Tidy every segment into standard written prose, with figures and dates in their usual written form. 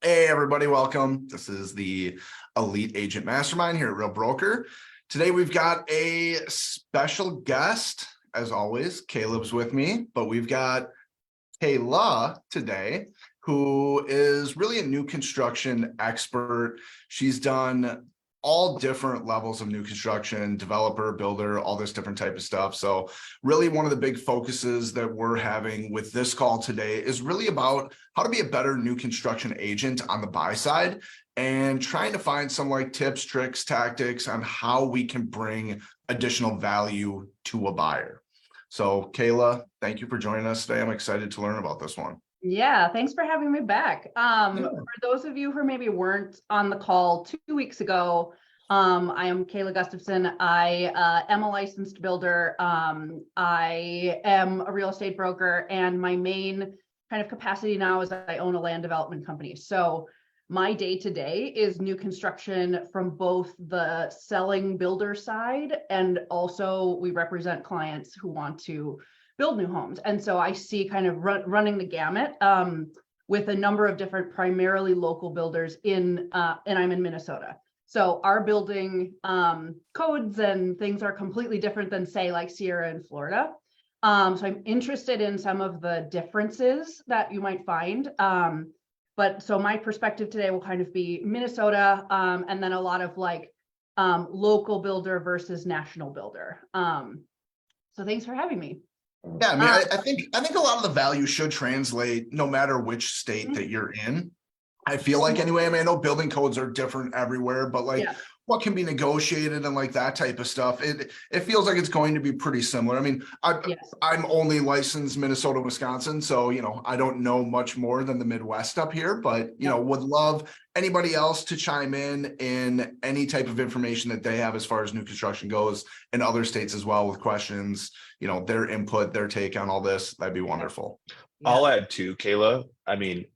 Hey everybody, welcome. This is the Elite Agent Mastermind here at Real Broker. Today we've got a special guest, as always. Caleb's with me, but we've got Kayla today, who is really a new construction expert. She's done all different levels of new construction, developer, builder, all this different type of stuff. So really one of the big focuses that we're having with this call today is really about how to be a better new construction agent on the buy side and trying to find some like tips, tricks, tactics on how we can bring additional value to a buyer. So Kayla, thank you for joining us today. I'm excited to learn about this one. Yeah, thanks for having me back. For those of you who maybe weren't on the call 2 weeks ago, I am Kayla Gustafson. I am a licensed builder. I am a real estate broker, and my main kind of capacity now is I own a land development company. So my day-to-day is new construction from both the selling builder side, and also we represent clients who want to build new homes. And so I see kind of running the gamut with a number of different, primarily local builders and I'm in Minnesota. So our building codes and things are completely different than, say, like Sierra in Florida. So I'm interested in some of the differences that you might find. But so my perspective today will kind of be Minnesota, and then a lot of like local builder versus national builder. So thanks for having me. Yeah, I mean, I think a lot of the value should translate no matter which state that you're in. I feel like anyway, I mean, I know building codes are different everywhere, but like what can be negotiated and like that type of stuff, it feels like it's going to be pretty similar. I mean, I'm only licensed Minnesota, Wisconsin, so I don't know much more than the Midwest up here, but would love anybody else to chime in any type of information that they have as far as new construction goes in other states as well with questions, their input, their take on all this. That'd be wonderful. I'll add too, Kayla. I mean,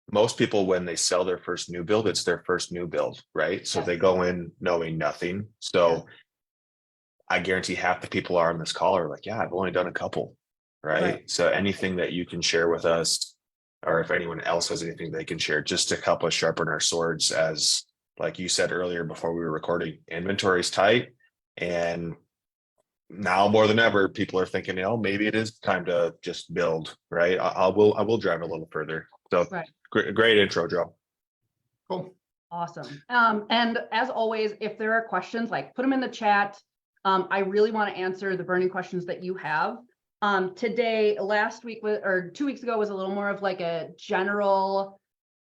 most people, when they sell their first new build, it's their first new build, right? So they go in knowing nothing. So I guarantee half the people are on this call are like, yeah, I've only done a couple, right? So anything that you can share with us, or if anyone else has anything they can share, just to help us sharpen our swords, as like you said earlier before we were recording, inventory is tight. And now more than ever, people are thinking, maybe it is time to just build, right? I will drive a little further. So great intro, Joe. Cool. Awesome. And as always, if there are questions, like put them in the chat. I really want to answer the burning questions that you have. Today, last week or 2 weeks ago was a little more of like a general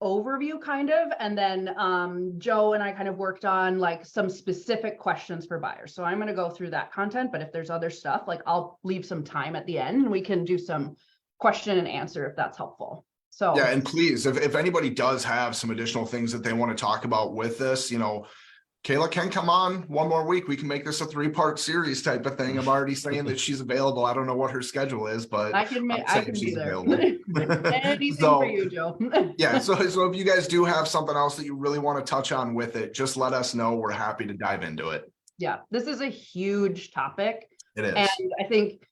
overview kind of, and then Joe and I kind of worked on like some specific questions for buyers. So I'm going to go through that content, but if there's other stuff, like I'll leave some time at the end and we can do some question and answer if that's helpful. So yeah, and please, if anybody does have some additional things that they want to talk about with this, Kayla can come on one more week. We can make this a 3-part series type of thing. I'm already saying that she's available. I don't know what her schedule is, but I can be there. Anything for you, Joe. Yeah. So if you guys do have something else that you really want to touch on with it, just let us know. We're happy to dive into it. Yeah, this is a huge topic. It is. And I think,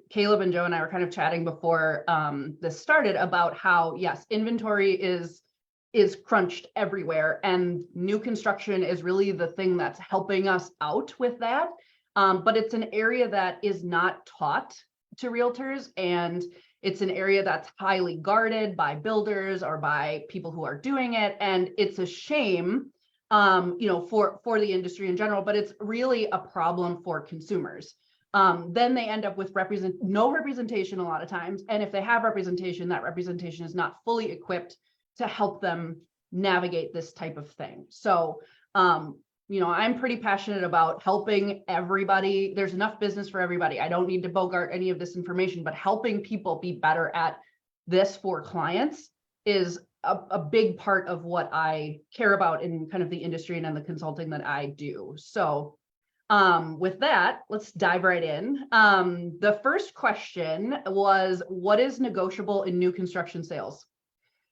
Caleb and Joe and I were kind of chatting before this started about how, yes, inventory is crunched everywhere, and new construction is really the thing that's helping us out with that. But it's an area that is not taught to realtors, and it's an area that's highly guarded by builders or by people who are doing it. And it's a shame, for the industry in general, but it's really a problem for consumers. Then they end up with no representation a lot of times. And if they have representation, that representation is not fully equipped to help them navigate this type of thing. So, I'm pretty passionate about helping everybody. There's enough business for everybody. I don't need to bogart any of this information, but helping people be better at this for clients is a big part of what I care about in kind of the industry and in the consulting that I do. So with that, let's dive right in. The first question was, what is negotiable in new construction sales?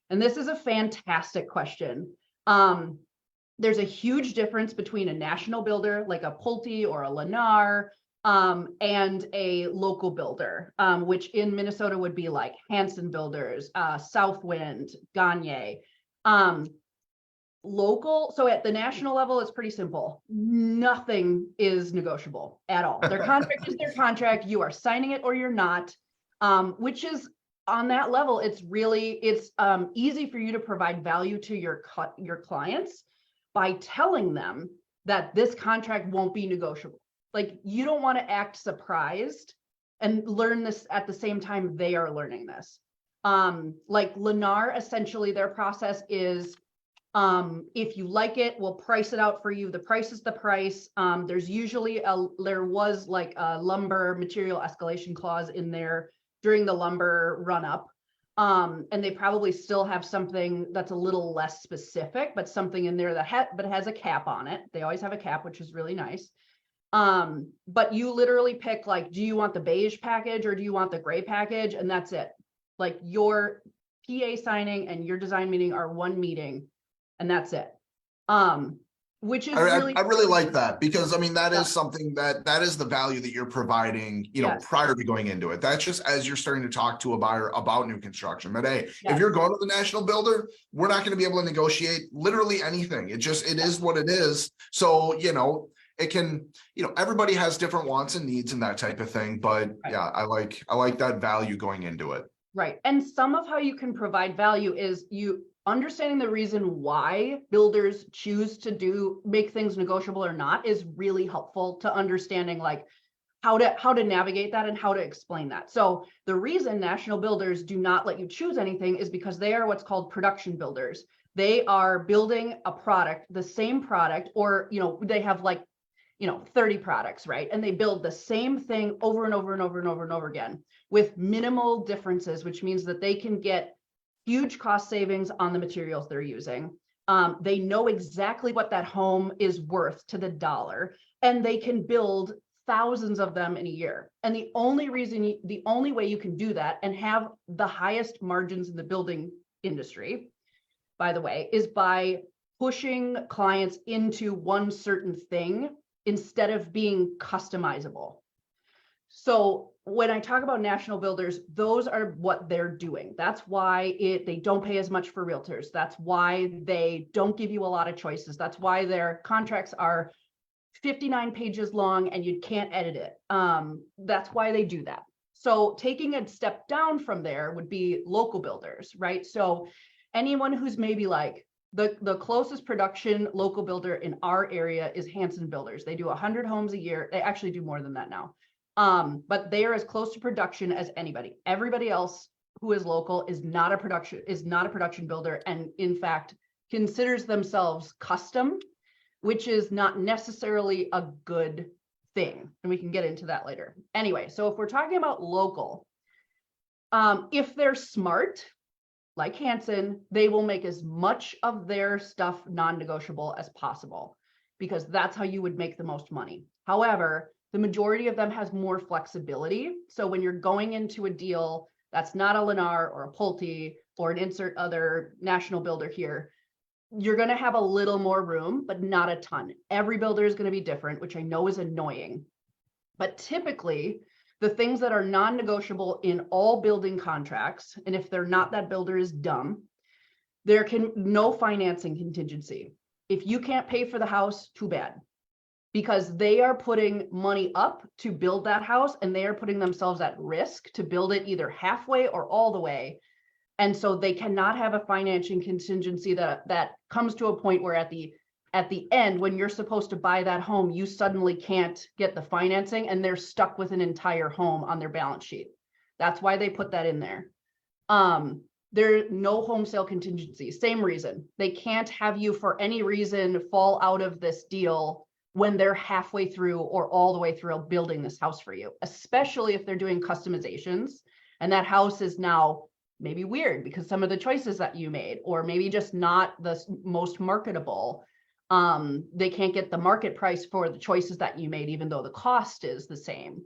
And this is a fantastic question. There's a huge difference between a national builder like a Pulte or a Lennar and a local builder, which in Minnesota would be like Hanson Builders, Southwind, Gagne. Local, so at the national level, it's pretty simple. Nothing is negotiable at all. Their contract is their contract. You are signing it or you're not, which is on that level, it's easy for you to provide value to your clients by telling them that this contract won't be negotiable. Like, you don't want to act surprised and learn this at the same time they are learning this. Like Lennar, essentially their process is, if you like it, we'll price it out for you. The price is the price. There's usually there was like a lumber material escalation clause in there during the lumber run up. And they probably still have something that's a little less specific, but something in there that has a cap on it. They always have a cap, which is really nice. But you literally pick, like, do you want the beige package or do you want the gray package? And that's it. Like, your PA signing and your design meeting are one meeting, and that's it. Which is I really like that, because I mean, that is something that is the value that you're providing, prior to going into it. That's just as you're starting to talk to a buyer about new construction, that, hey, if you're going to the national builder, we're not going to be able to negotiate literally anything. It is what it is. So, it can, everybody has different wants and needs and that type of thing. But yeah, I like that value going into it. Right. And some of how you can provide value is you understanding the reason why builders choose to make things negotiable or not is really helpful to understanding, like, how to navigate that and how to explain that. So the reason national builders do not let you choose anything is because they are what's called production builders. They are building a product, the same product, or, they have 30 products, right? And they build the same thing over and over and over and over and over again with minimal differences, which means that they can get huge cost savings on the materials they're using. They know exactly what that home is worth to the dollar, and they can build thousands of them in a year. And the only way you can do that and have the highest margins in the building industry, by the way, is by pushing clients into one certain thing instead of being customizable. So when I talk about national builders, those are what they're doing. That's why they don't pay as much for realtors. That's why they don't give you a lot of choices. That's why their contracts are 59 pages long and you can't edit it. That's why they do that. So taking a step down from there would be local builders, right? So anyone who's maybe like, the closest production local builder in our area is Hanson Builders. They do 100 homes a year. They actually do more than that now. But they are as close to production as anybody. Everybody else who is local is not a production builder, and in fact considers themselves custom, which is not necessarily a good thing. And we can get into that later. Anyway, so if we're talking about local, if they're smart, like Hanson, they will make as much of their stuff non-negotiable as possible, because that's how you would make the most money. However, the majority of them has more flexibility. So when you're going into a deal that's not a Lennar or a Pulte or an insert other national builder here, you're going to have a little more room, but not a ton. Every builder is going to be different, which I know is annoying. But typically, the things that are non-negotiable in all building contracts, and if they're not, that builder is dumb, no financing contingency. If you can't pay for the house, too bad. Because they are putting money up to build that house, and they are putting themselves at risk to build it either halfway or all the way. And so they cannot have a financing contingency that comes to a point where at the end, when you're supposed to buy that home, you suddenly can't get the financing and they're stuck with an entire home on their balance sheet. That's why they put that in there. There's no home sale contingency. Same reason. They can't have you for any reason fall out of this deal when they're halfway through or all the way through building this house for you, especially if they're doing customizations and that house is now maybe weird because some of the choices that you made, or maybe just not the most marketable. They can't get the market price for the choices that you made, even though the cost is the same.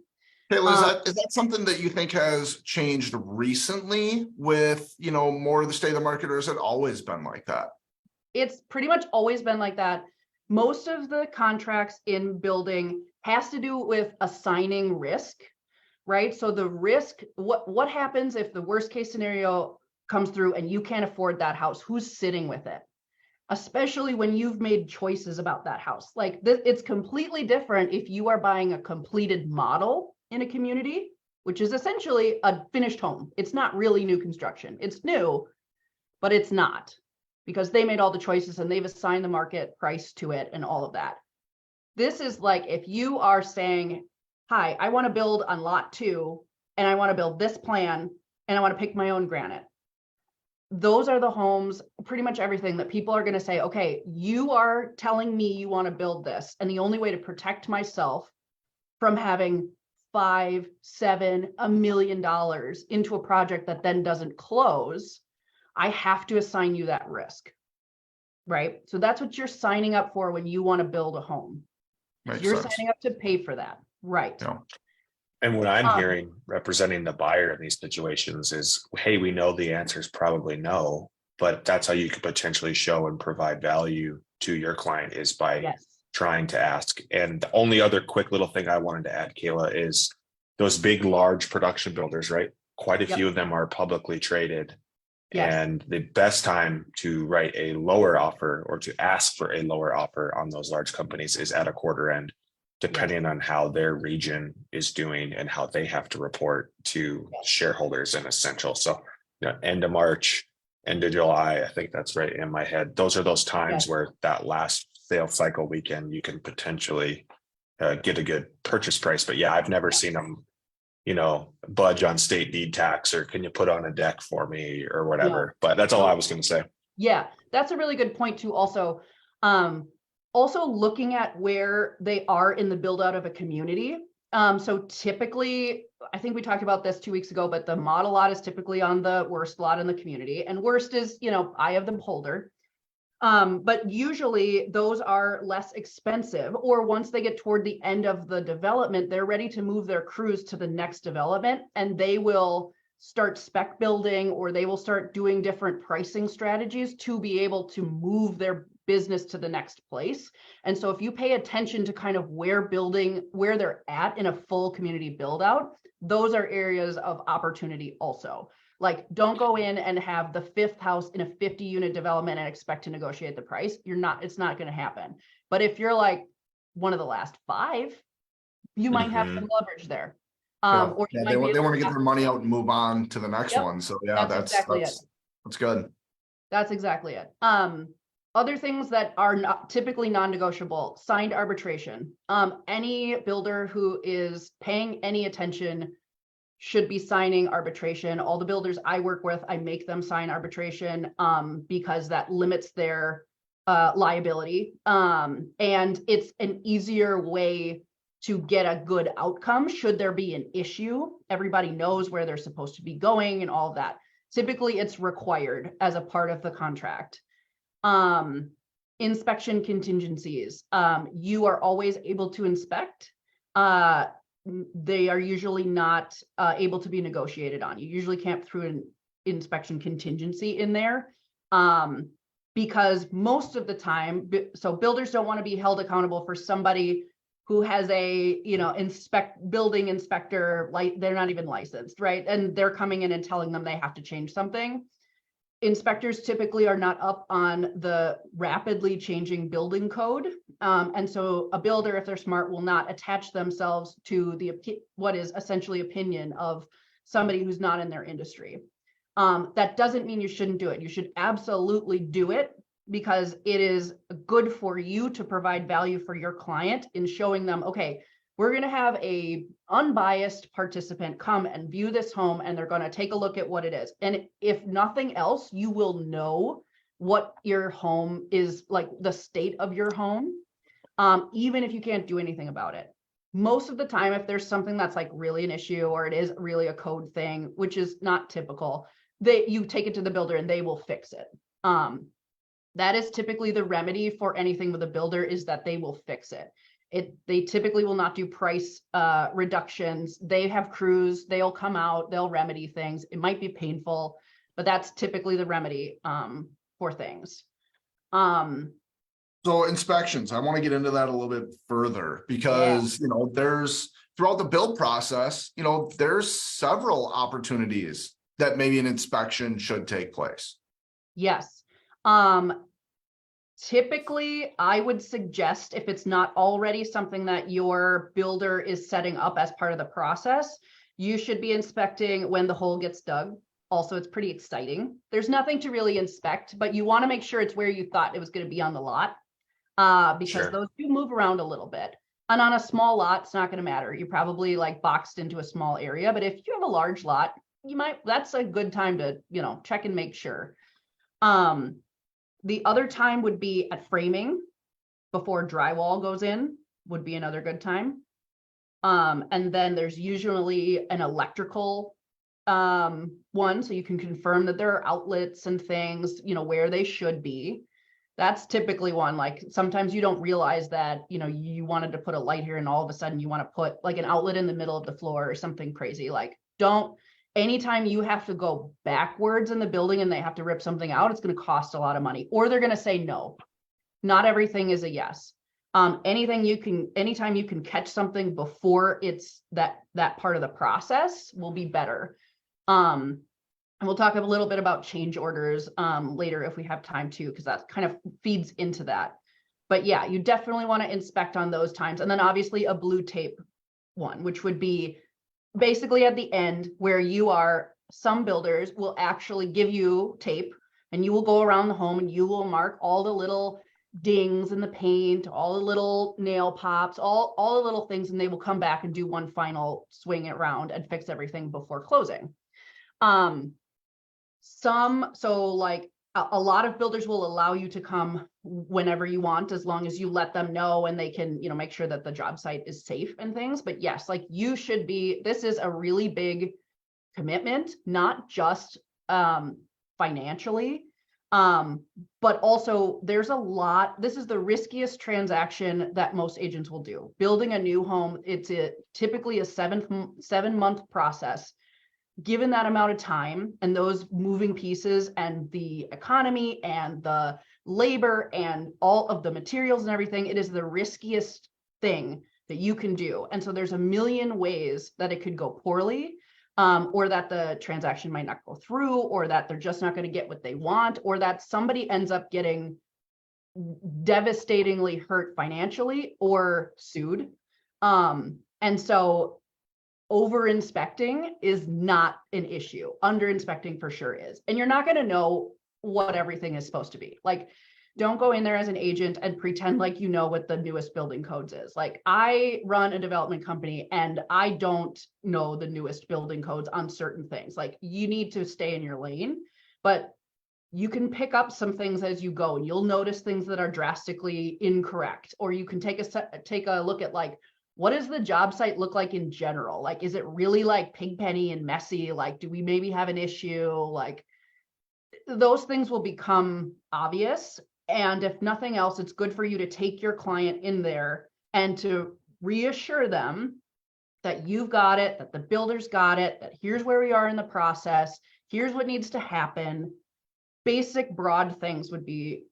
Kayla, is that something that you think has changed recently with, more of the state of the market, or has it always been like that? It's pretty much always been like that. Most of the contracts in building has to do with assigning risk, right? So the risk, what happens if the worst case scenario comes through and you can't afford that house, who's sitting with it? Especially when you've made choices about that house. Like this, it's completely different if you are buying a completed model in a community, which is essentially a finished home. It's not really new construction. It's new, but it's not, because they made all the choices and they've assigned the market price to it and all of that. This is like if you are saying, hi, I want to build on lot 2 and I want to build this plan and I want to pick my own granite. Those are the homes, pretty much everything that people are going to say, okay, you are telling me you want to build this. And the only way to protect myself from having $5, $7, $1 million into a project that then doesn't close, I have to assign you that risk, right? So that's what you're signing up for when you want to build a home. You're signing up to pay for that, right? Yeah. And what I'm hearing representing the buyer in these situations is, hey, we know the answer is probably no, but that's how you could potentially show and provide value to your client is by trying to ask. And the only other quick little thing I wanted to add, Kayla, is those big, large production builders, right? Quite a few of them are publicly traded. And the best time to write a lower offer or to ask for a lower offer on those large companies is at a quarter end, depending on how their region is doing and how they have to report to shareholders and essential. So, end of March, end of July, I think that's right in my head. Those are those times where that last sales cycle weekend, you can potentially get a good purchase price. But I've never seen them, budge on state deed tax or can you put on a deck for me or whatever. But that's all I was going to say. Yeah, that's a really good point too. Also looking at where they are in the build out of a community. So typically, I think we talked about this 2 weeks ago, but the model lot is typically on the worst lot in the community, and worst is, eye of the beholder. But usually those are less expensive, or once they get toward the end of the development, they're ready to move their crews to the next development, and they will start spec building, or they will start doing different pricing strategies to be able to move their business to the next place. And so if you pay attention to kind of where they're at in a full community build out, those are areas of opportunity also. Like, don't go in and have the 5th house in a 50 unit development and expect to negotiate the price. It's not going to happen. But if you're like one of the last 5, you might have some leverage there. Or they want to get their money out and move on to the next one. So that's exactly it. That's good. That's exactly it. Other things that are not typically non-negotiable: signed arbitration. Any builder who is paying any attention should be signing arbitration. All the builders I work with, I make them sign arbitration because that limits their liability. And it's an easier way to get a good outcome should there be an issue. Everybody knows where they're supposed to be going and all of that. Typically, it's required as a part of the contract. Inspection contingencies. You are always able to inspect. They are usually not able to be negotiated on. You usually can't throw an inspection contingency in there because most of the time, so builders don't want to be held accountable for somebody who has a, building inspector, like they're not even licensed, right? And they're coming in and telling them they have to change something. Inspectors typically are not up on the rapidly changing building code. And so a builder, if they're smart, will not attach themselves to what is essentially opinion of somebody who's not in their industry. That doesn't mean you shouldn't do it. You should absolutely do it because it is good for you to provide value for your client in showing them, okay, we're going to have a unbiased participant come and view this home, and they're going to take a look at what it is. And if nothing else, you will know what your home is like, the state of your home, even if you can't do anything about it. Most of the time, if there's something that's like really an issue, or it is really a code thing, which is not typical, you take it to the builder and they will fix it. That is typically the remedy for anything with a builder, is that they will fix it. They typically will not do price reductions. They have crews, they'll come out, they'll remedy things. It might be painful, but that's typically the remedy for things. So inspections, I want to get into that a little bit further because, there's throughout the build process, there's several opportunities that maybe an inspection should take place? Yes. Typically, I would suggest, if it's not already something that your builder is setting up as part of the process, you should be inspecting when the hole gets dug. Also, it's pretty exciting. There's nothing to really inspect, but you want to make sure it's where you thought it was going to be on the lot, because Sure. those do move around a little bit. And on a small lot, it's not going to matter. You're probably like boxed into a small area, but if you have a large lot, that's a good time to, check and make sure. The other time would be at framing before drywall goes in, would be another good time. And then there's usually an electrical one, so you can confirm that there are outlets and things, where they should be. That's typically one. Like sometimes you don't realize that, you wanted to put a light here and all of a sudden you want to put like an outlet in the middle of the floor or something crazy. Like anytime you have to go backwards in the building and they have to rip something out, it's going to cost a lot of money, or they're going to say no. Not everything is a yes. Anytime you can catch something before it's that part of the process will be better. And we'll talk a little bit about change orders later if we have time to, because that kind of feeds into that. But yeah, you definitely want to inspect on those times. And then obviously a blue tape one, which would be basically at the end where some builders will actually give you tape and you will go around the home and you will mark all the little dings in the paint, all the little nail pops, all the little things, and they will come back and do one final swing around and fix everything before closing. A lot of builders will allow you to come whenever you want, as long as you let them know and they can, make sure that the job site is safe and things. But yes, like this is a really big commitment, not just financially, but also this is the riskiest transaction that most agents will do. Building a new home, it's typically a 7-month process. Given that amount of time and those moving pieces and the economy and the labor and all of the materials and everything, it is the riskiest thing that you can do. And so there's a million ways that it could go poorly, or that the transaction might not go through, or that they're just not going to get what they want, or that somebody ends up getting devastatingly hurt financially or sued. And so over inspecting is not an issue. Under inspecting for sure is. And you're not going to know what everything is supposed to be. Like, don't go in there as an agent and pretend like you know what the newest building codes is. Like, I run a development company and I don't know the newest building codes on certain things. Like, you need to stay in your lane, but you can pick up some things as you go and you'll notice things that are drastically incorrect. Or you can take a look at, like, what does the job site look like in general? Like, is it really like pigpenny and messy? Like, do we maybe have an issue? Like, those things will become obvious. And if nothing else, it's good for you to take your client in there and to reassure them that you've got it, that the builder's got it, that here's where we are in the process, here's what needs to happen. Basic broad things would be,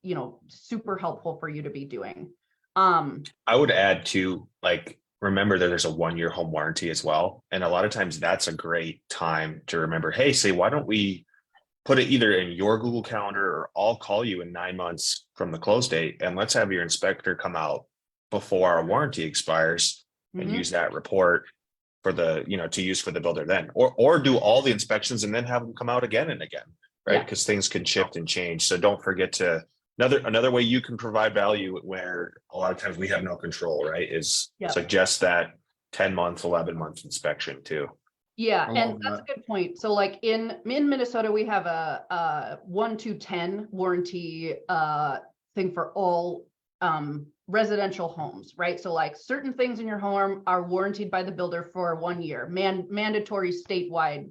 super helpful for you to be doing. I would add to, like, remember that there's a 1-year home warranty as well. And a lot of times that's a great time to remember, hey, say, why don't we put it either in your Google Calendar, or I'll call you in 9 months from the close date and let's have your inspector come out before our warranty expires and use that report for to use for the builder then, or do all the inspections and then have them come out again and again, right? Because things can shift and change. So don't forget to, another way you can provide value where a lot of times we have no control, right, is suggest that 10-month, 11-month inspection too. Yeah, and that's a good point. So like in Minnesota, we have a 1-10 warranty thing for all residential homes, right? So like certain things in your home are warranted by the builder for 1 year, mandatory statewide.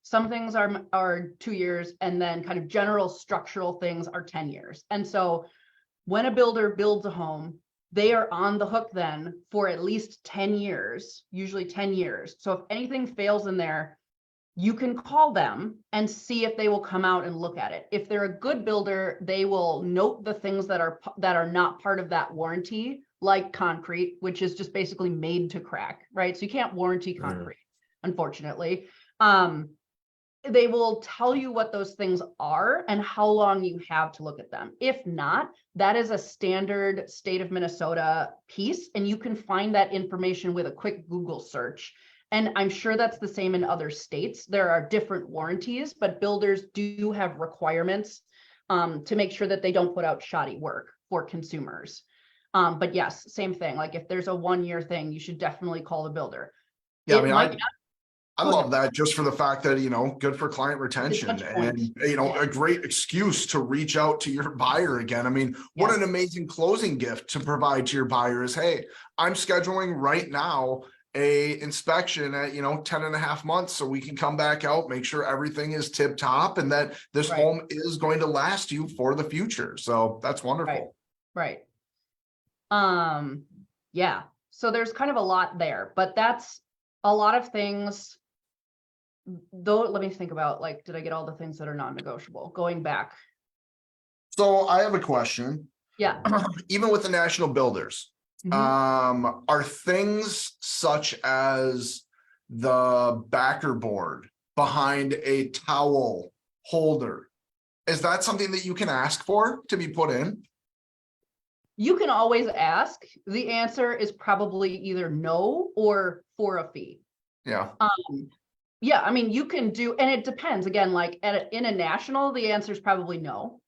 Some things are 2 years, and then kind of general structural things are 10 years. And so when a builder builds a home, they are on the hook then for at least 10 years, usually 10 years. So if anything fails in there, you can call them and see if they will come out and look at it. If they're a good builder, they will note the things that are not part of that warranty, like concrete, which is just basically made to crack, right? So you can't warranty concrete, unfortunately. they will tell you what those things are and how long you have to look at them. If not, that is a standard state of Minnesota piece, and you can find that information with a quick Google search. And I'm sure that's the same in other states. There are different warranties, but builders do have requirements to make sure that they don't put out shoddy work for consumers. But yes, same thing. Like if there's a 1-year thing, you should definitely call the builder. Yeah, It might not. I Go love ahead. that just for the fact that, good for client retention touch point. and, Yeah. a great excuse to reach out to your buyer again. I mean, what Yes. an amazing closing gift to provide to your buyer is, hey, I'm scheduling right now a inspection at, 10 and a half months so we can come back out, make sure everything is tip top and that this Right. home is going to last you for the future. So that's wonderful. Right. Yeah. So there's kind of a lot there, but that's a lot of things. Though, let me think about, like, did I get all the things that are non-negotiable? Going back. So I have a question. Yeah. Even with the national builders, Mhm. are things such as the backer board behind a towel holder, is that something that you can ask for to be put in? You can always ask. The answer is probably either no or for a fee. Yeah. Yeah, I mean, you can do, and it depends. Again, like in a national, the answer is probably no.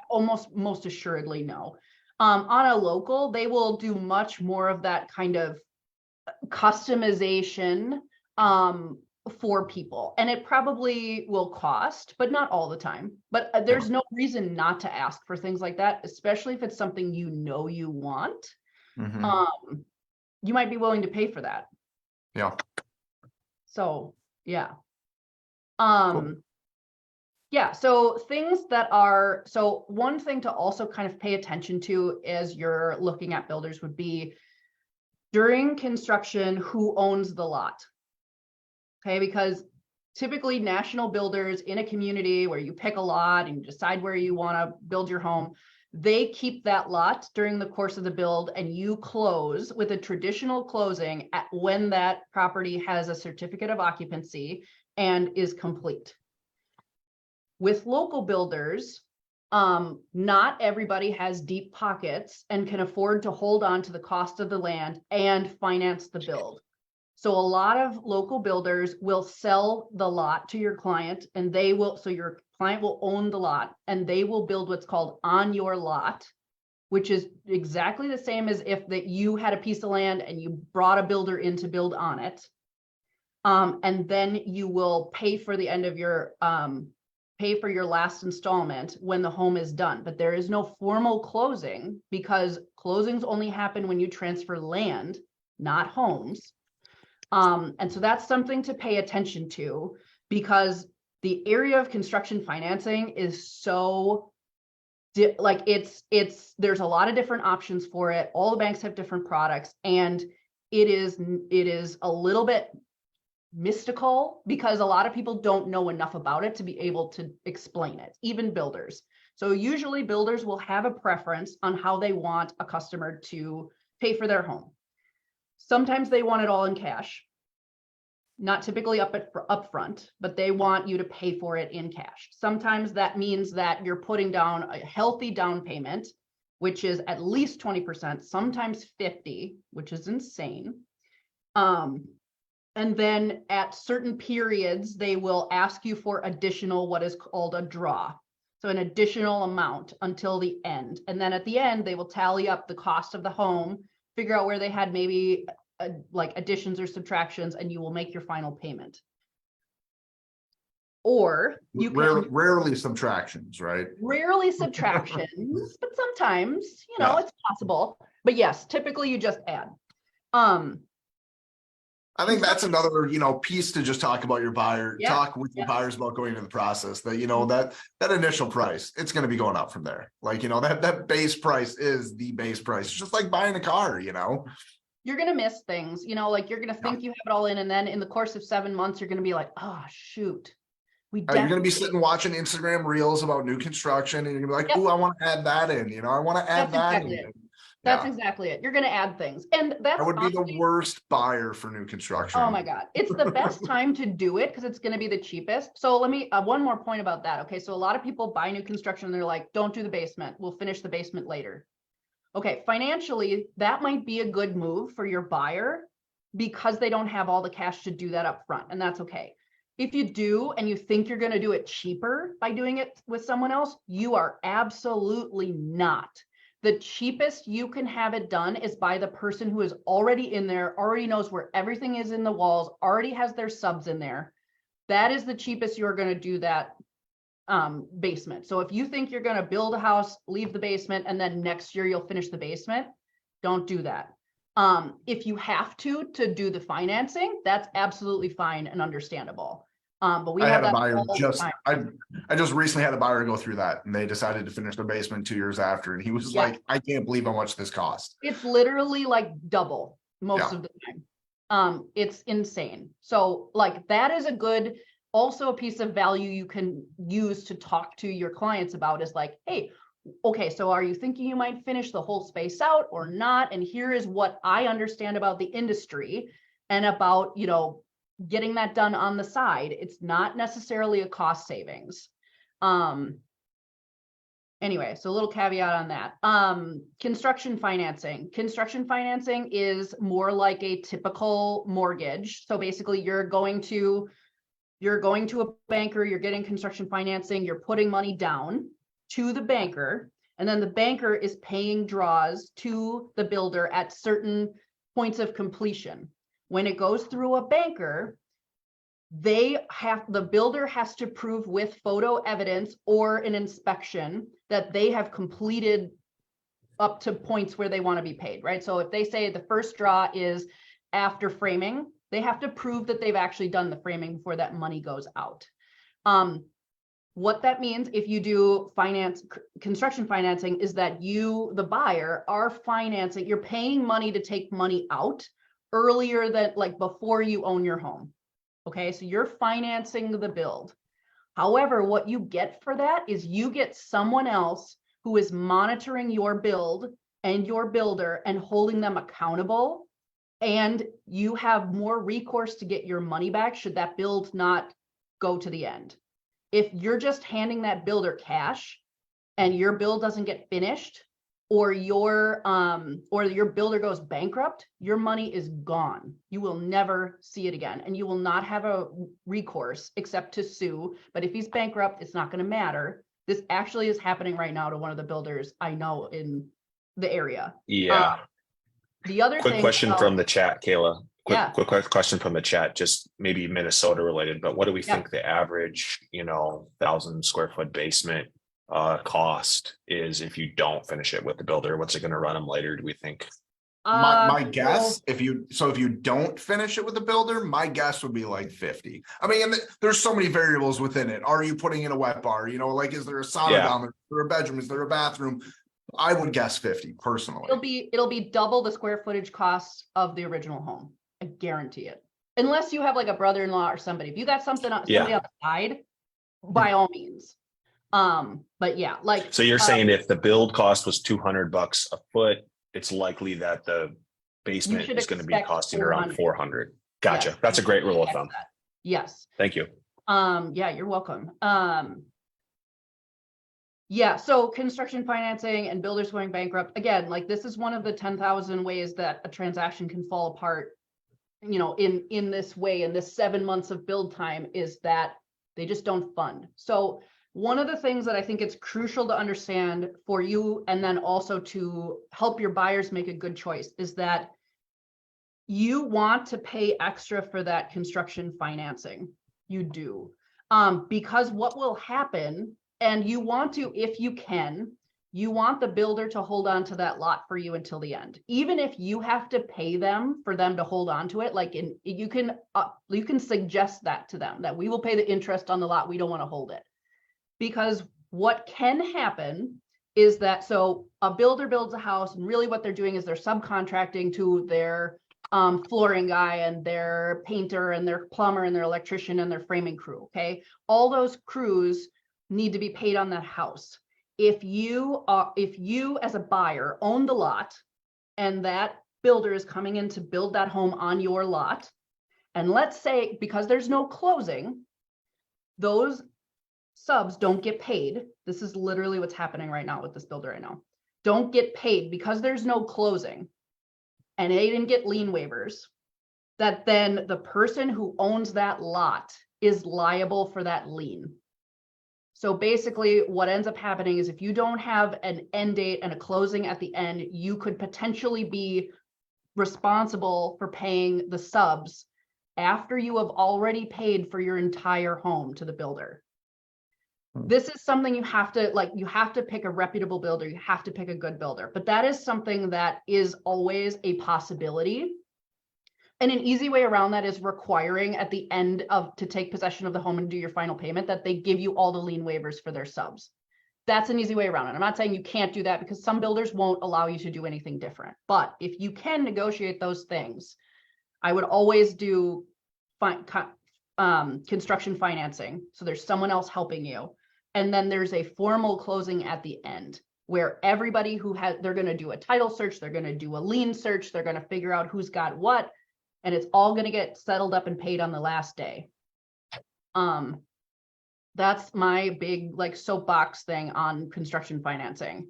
Almost most assuredly no. On a local, they will do much more of that kind of customization for people, and it probably will cost, but not all the time. But there's no reason not to ask for things like that, especially if it's something you want. Mhm. You might be willing to pay for that. Yeah. So yeah. Cool. Yeah, so things that are, so one thing to also kind of pay attention to as you're looking at builders would be during construction, who owns the lot? Okay, because typically national builders in a community where you pick a lot and you decide where you want to build your home, they keep that lot during the course of the build, and you close with a traditional closing at when that property has a certificate of occupancy and is complete. With local builders, not everybody has deep pockets and can afford to hold on to the cost of the land and finance the build. So a lot of local builders will sell the lot to your client, and so your client will own the lot and they will build what's called on your lot, which is exactly the same as if that you had a piece of land and you brought a builder in to build on it. And then you will pay for the end of your, pay for your last installment when the home is done. But there is no formal closing, because closings only happen when you transfer land, not homes. And so that's something to pay attention to, because the area of construction financing is so like there's a lot of different options for it. All the banks have different products, and it is a little bit mystical because a lot of people don't know enough about it to be able to explain it, even builders. So usually builders will have a preference on how they want a customer to pay for their home. Sometimes they want it all in cash, not typically upfront, but they want you to pay for it in cash. Sometimes that means that you're putting down a healthy down payment, which is at least 20%, sometimes 50%, which is insane. And then at certain periods, they will ask you for additional, what is called a draw. So an additional amount until the end. And then at the end, they will tally up the cost of the home, figure out where they had maybe like additions or subtractions, and you will make your final payment. Or you can rarely subtractions, right? Rarely subtractions, but sometimes, it's possible. But yes, typically you just add. I think that's another, piece to just talk about your buyer, Yeah, talk with your buyers about going into the process that, that initial price, it's going to be going up from there. Like, that base price is the base price. It's just like buying a car, You're going to miss things, like you're going to think you have it all in. And then in the course of 7 months, you're going to be like, oh, shoot. You're going to be sitting watching Instagram reels about new construction, and you're going to be like, oh, I want to add that in, I want to add that in. That's Yeah. exactly it. You're going to add things. And that's I would be the honestly, worst buyer for new construction. oh my God, it's the best time to do it because it's going to be the cheapest. So let me, one more point about that. Okay. So a lot of people buy new construction and they're like, don't do the basement. We'll finish the basement later. Okay. Financially, that might be a good move for your buyer because they don't have all the cash to do that up front. And that's okay. If you do, and you think you're going to do it cheaper by doing it with someone else, you are absolutely not. The cheapest you can have it done is by the person who is already in there, already knows where everything is in the walls, already has their subs in there. That is the cheapest you're going to do that basement. So if you think you're going to build a house, leave the basement, and then next year you'll finish the basement, don't do that. If you have to do the financing, that's absolutely fine and understandable. But we I have had a that buyer all the just, time. I just recently had a buyer go through that and they decided to finish the basement 2 years after. And he was Yeah. like, I can't believe how much this cost. It's literally like double most Yeah. of the time. It's insane. So like that is a good, also a piece of value you can use to talk to your clients about is like, hey, okay, so are you thinking you might finish the whole space out or not? And here is what I understand about the industry and about, you know, getting that done on the side. It's not necessarily a cost savings. Anyway, so a little caveat on that. Construction financing. Construction financing is more like a typical mortgage. So basically you're going to a banker, you're getting construction financing, you're putting money down to the banker, and then the banker is paying draws to the builder at certain points of completion. When it goes through a banker, the builder has to prove with photo evidence or an inspection that they have completed up to points where they want to be paid, right? So if they say the first draw is after framing, they have to prove that they've actually done the framing before that money goes out. What that means if you do construction financing is that you, the buyer, are financing, you're paying money to take money out earlier than like before you own your home. Okay, so you're financing the build. However, what you get for that is you get someone else who is monitoring your build and your builder and holding them accountable. And you have more recourse to get your money back should that build not go to the end. If you're just handing that builder cash and your build doesn't get finished, or your builder goes bankrupt, your money is gone. You will never see it again, and you will not have a recourse except to sue. But if he's bankrupt, it's not going to matter. This actually is happening right now to one of the builders I know in the area. Yeah. The other Quick thing, question from the chat, Kayla. Yeah. Quick question from the chat, just maybe Minnesota related, but what do we think the average, 1,000 square foot basement cost is if you don't finish it with the builder? What's it going to run them later, do we think? My guess, if you don't finish it with the builder, my guess would be like 50. I mean, and there's so many variables within it. Are you putting in a wet bar? Like, is there a sauna down there? Is there a bedroom? Is there a bathroom? I would guess 50 personally. It'll be double the square footage costs of the original home. I guarantee it. Unless you have like a brother-in-law or somebody. If you got somebody on the side, by all means. But yeah, like. So you're saying if the build cost was $200 a foot, it's likely that the basement is going to be costing around 400. Gotcha. Yes, that's a great rule of thumb. Yes. Thank you. Yeah, you're welcome. Yeah, so construction financing and builders going bankrupt, again, like this is one of the 10,000 ways that a transaction can fall apart, in this way, in this 7 months of build time, is that they just don't fund. So one of the things that I think it's crucial to understand for you, and then also to help your buyers make a good choice, is that you want to pay extra for that construction financing. You do. Because what will happen, and you want to, if you can, you want the builder to hold on to that lot for you until the end. Even if you have to pay them for them to hold on to it, like you can suggest that to them, that we will pay the interest on the lot, we don't want to hold it. Because what can happen is that, so a builder builds a house, and really what they're doing is they're subcontracting to their flooring guy and their painter and their plumber and their electrician and their framing crew, okay? All those crews need to be paid on that house. If you as a buyer own the lot and that builder is coming in to build that home on your lot. And let's say, because there's no closing, those subs don't get paid. This is literally what's happening right now with this builder right now. Don't get paid because there's no closing and they didn't get lien waivers, that then the person who owns that lot is liable for that lien. So basically what ends up happening is if you don't have an end date and a closing at the end, you could potentially be responsible for paying the subs after you have already paid for your entire home to the builder. This is something you have to pick a reputable builder. You have to pick a good builder, but that is something that is always a possibility. And an easy way around that is requiring at the end to take possession of the home and do your final payment that they give you all the lien waivers for their subs. That's an easy way around it. I'm not saying you can't do that because some builders won't allow you to do anything different. But if you can negotiate those things, I would always do construction financing. So there's someone else helping you. And then there's a formal closing at the end where everybody they're going to do a title search, they're going to do a lien search, they're going to figure out who's got what, and it's all going to get settled up and paid on the last day. That's my big soapbox thing on construction financing.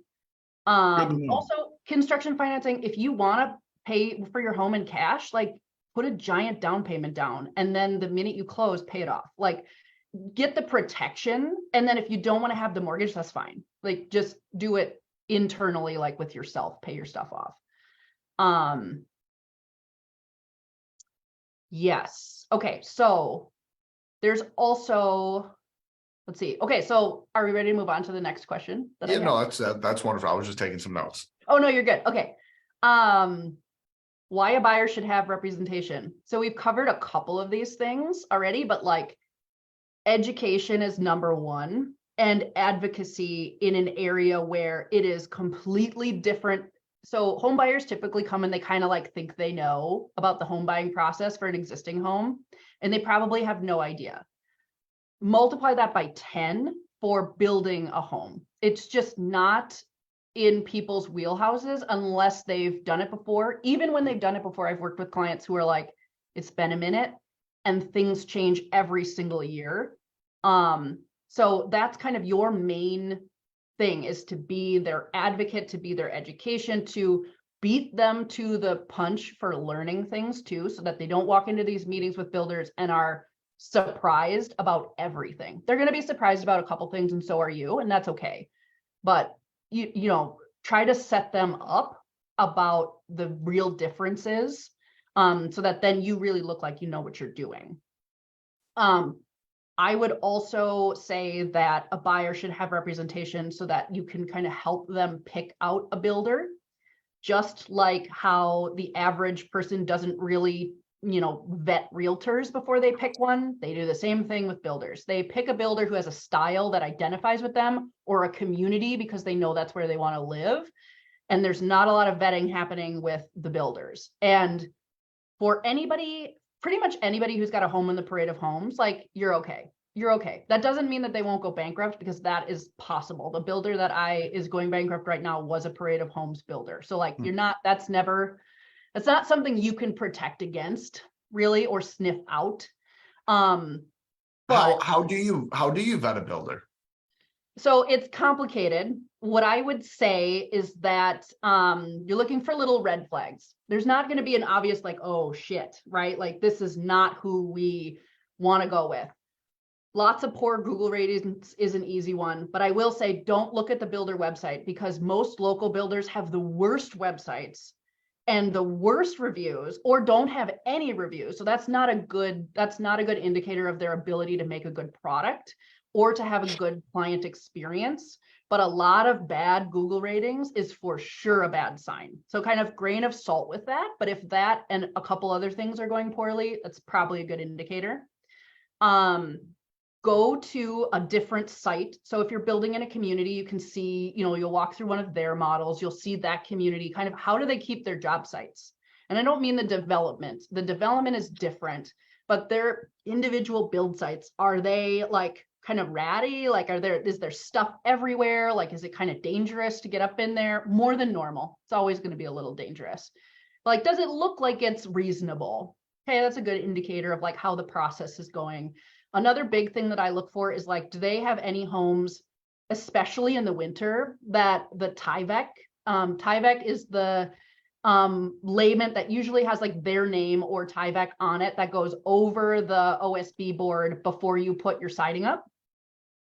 Also construction financing, if you want to pay for your home in cash, put a giant down payment down, and then the minute you close, pay it off. Get the protection, and then if you don't want to have the mortgage, that's fine. Just do it internally, with yourself, pay your stuff off. Yes. Okay. So there's also, let's see. Okay. So are we ready to move on to the next question? Yeah, no, that's wonderful. I was just taking some notes. Oh, no, you're good. Okay. Why a buyer should have representation. So we've covered a couple of these things already, but education is number one, and advocacy in an area where it is completely different. So home buyers typically come and they kind of think they know about the home buying process for an existing home, and they probably have no idea. Multiply that by 10 for building a home. It's just not in people's wheelhouses unless they've done it before. Even when they've done it before, I've worked with clients who are it's been a minute and things change every single year. So that's kind of your main thing, is to be their advocate, to be their education, to beat them to the punch for learning things too, so that they don't walk into these meetings with builders and are surprised about everything. They're going to be surprised about a couple things, and so are you, and that's okay. But you try to set them up about the real differences, so that then you really look like you know what you're doing. I would also say that a buyer should have representation so that you can kind of help them pick out a builder, just like how the average person doesn't really, vet realtors before they pick one. They do the same thing with builders. They pick a builder who has a style that identifies with them, or a community because they know that's where they want to live. And there's not a lot of vetting happening with the builders. And for anybody, pretty much anybody who's got a home in the parade of homes, you're okay. You're okay. That doesn't mean that they won't go bankrupt, because that is possible. The builder that is going bankrupt right now was a parade of homes builder. So you're not, that's not something you can protect against really, or sniff out. But how do you vet a builder? So it's complicated. What I would say is that you're looking for little red flags. There's not going to be an obvious oh shit, right? This is not who we want to go with. Lots of poor Google ratings is an easy one, but I will say don't look at the builder website, because most local builders have the worst websites and the worst reviews, or don't have any reviews. So that's not a good indicator of their ability to make a good product or to have a good client experience. But a lot of bad Google ratings is for sure a bad sign. So kind of grain of salt with that. But if that and a couple other things are going poorly, that's probably a good indicator. Go to a different site. So if you're building in a community, you can see, you'll walk through one of their models. You'll see that community, kind of how do they keep their job sites? And I don't mean the development. The development is different, but their individual build sites, are they kind of ratty? Like, is there stuff everywhere? Like, is it kind of dangerous to get up in there? More than normal. It's always going to be a little dangerous. Like, does it look like it's reasonable? Okay, that's a good indicator of like how the process is going. Another big thing that I look for is like, do they have any homes, especially in the winter, that the Tyvek is the layment that usually has like their name or Tyvek on it that goes over the OSB board before you put your siding up.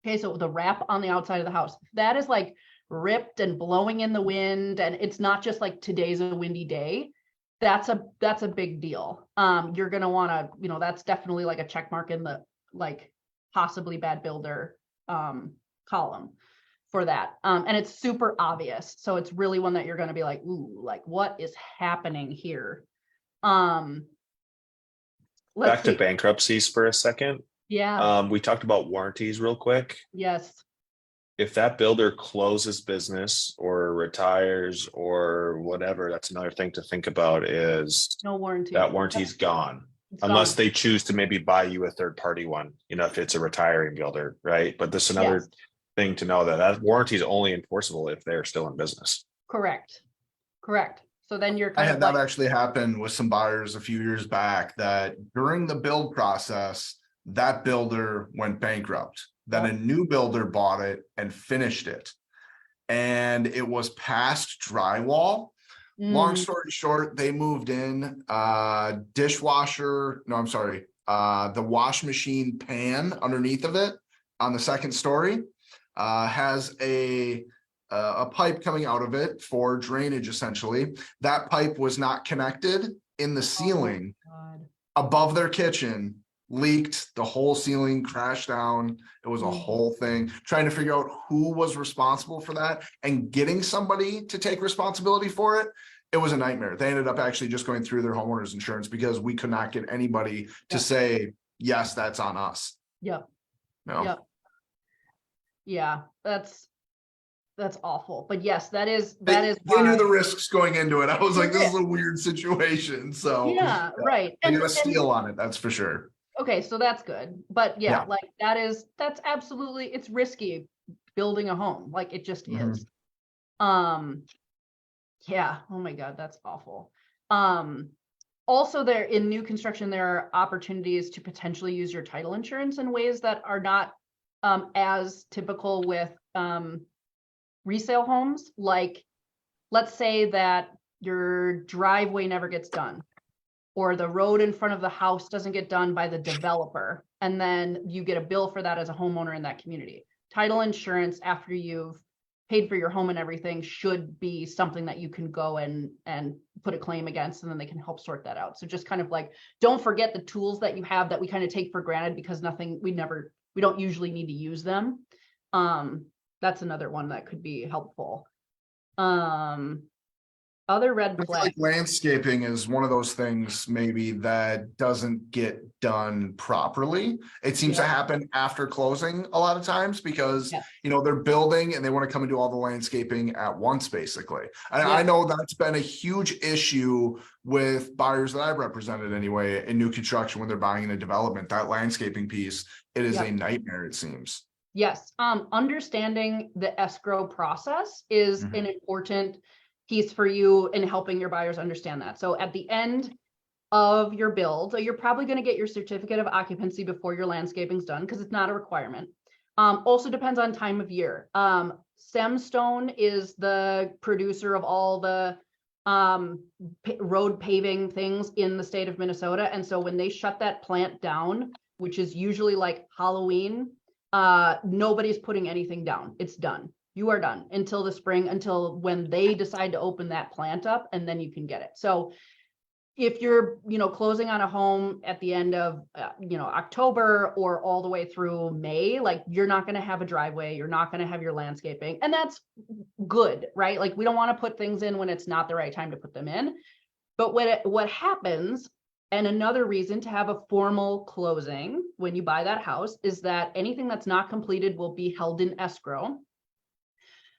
Okay, so the wrap on the outside of the house, that is like ripped and blowing in the wind, and it's not just like today's a windy day. That's a big deal. You're gonna want to, you know, that's definitely like a check mark in the like possibly bad builder column for that. And it's super obvious. So it's really one that you're going to be like, ooh, like what is happening here? Let's Back to see. bankruptcies for a second. Yeah. We talked about warranties real quick. Yes. If that builder closes business or retires or whatever, that's another thing to think about is No warranty. that warranty's gone. It's Unless gone. they choose to maybe buy you a third party one, you know, if it's a retiring builder, right? But this is another Yes. thing to know, that warranty is only enforceable if they're still in business. Correct. So then you're I kind had of that like, actually happen with some buyers a few years back, that during the build process, that builder went bankrupt. Then a new builder bought it and finished it. And it was past drywall. Long story short, they moved in, dishwasher, no, I'm sorry, the wash machine pan underneath of it on the second story has a pipe coming out of it for drainage, essentially. That pipe was not connected in the ceiling above their kitchen, leaked, the whole ceiling crashed down. It was a whole thing, trying to figure out who was responsible for that and getting somebody to take responsibility for it. It was a nightmare. They ended up actually just going through their homeowner's insurance because we could not get anybody to say, yes, that's on us. Yep. No. Yep. Yeah, that's awful. But yes, that is They why. knew the risks going into it. I was like, this is a weird situation. So Yeah, right. they got a steal on it, that's for sure. Okay, so that's good. But yeah, like that's absolutely, it's risky building a home. Like it just is. Yeah, oh my God, that's awful. Also there in new construction, there are opportunities to potentially use your title insurance in ways that are not as typical with resale homes. Like, let's say that your driveway never gets done, or the road in front of the house doesn't get done by the developer, and then you get a bill for that as a homeowner in that community. Title insurance, after you've paid for your home and everything, should be something that you can go and put a claim against, and then they can help sort that out. So just kind of like, don't forget the tools that you have that we kind of take for granted because we don't usually need to use them. That's another one that could be helpful. Other red I feel flags. like landscaping is one of those things maybe that doesn't get done properly. It seems to happen after closing a lot of times because, you know, they're building and they want to come and do all the landscaping at once, basically. I know that's been a huge issue with buyers that I've represented anyway in new construction when they're buying in a development. That landscaping piece, it is a nightmare, it seems. Yes. Understanding the escrow process is an important piece for you in helping your buyers understand that. So at the end of your build, so you're probably going to get your certificate of occupancy before your landscaping's done because it's not a requirement. Also depends on time of year. Semstone is the producer of all the road paving things in the state of Minnesota. And so when they shut that plant down, which is usually like Halloween, nobody's putting anything down. It's done. You are done until the spring, until when they decide to open that plant up, and then you can get it. So if you're, you know, closing on a home at the end of, October or all the way through May, like you're not going to have a driveway, you're not going to have your landscaping, and that's good, right? Like we don't want to put things in when it's not the right time to put them in. But what happens, and another reason to have a formal closing when you buy that house, is that anything that's not completed will be held in escrow,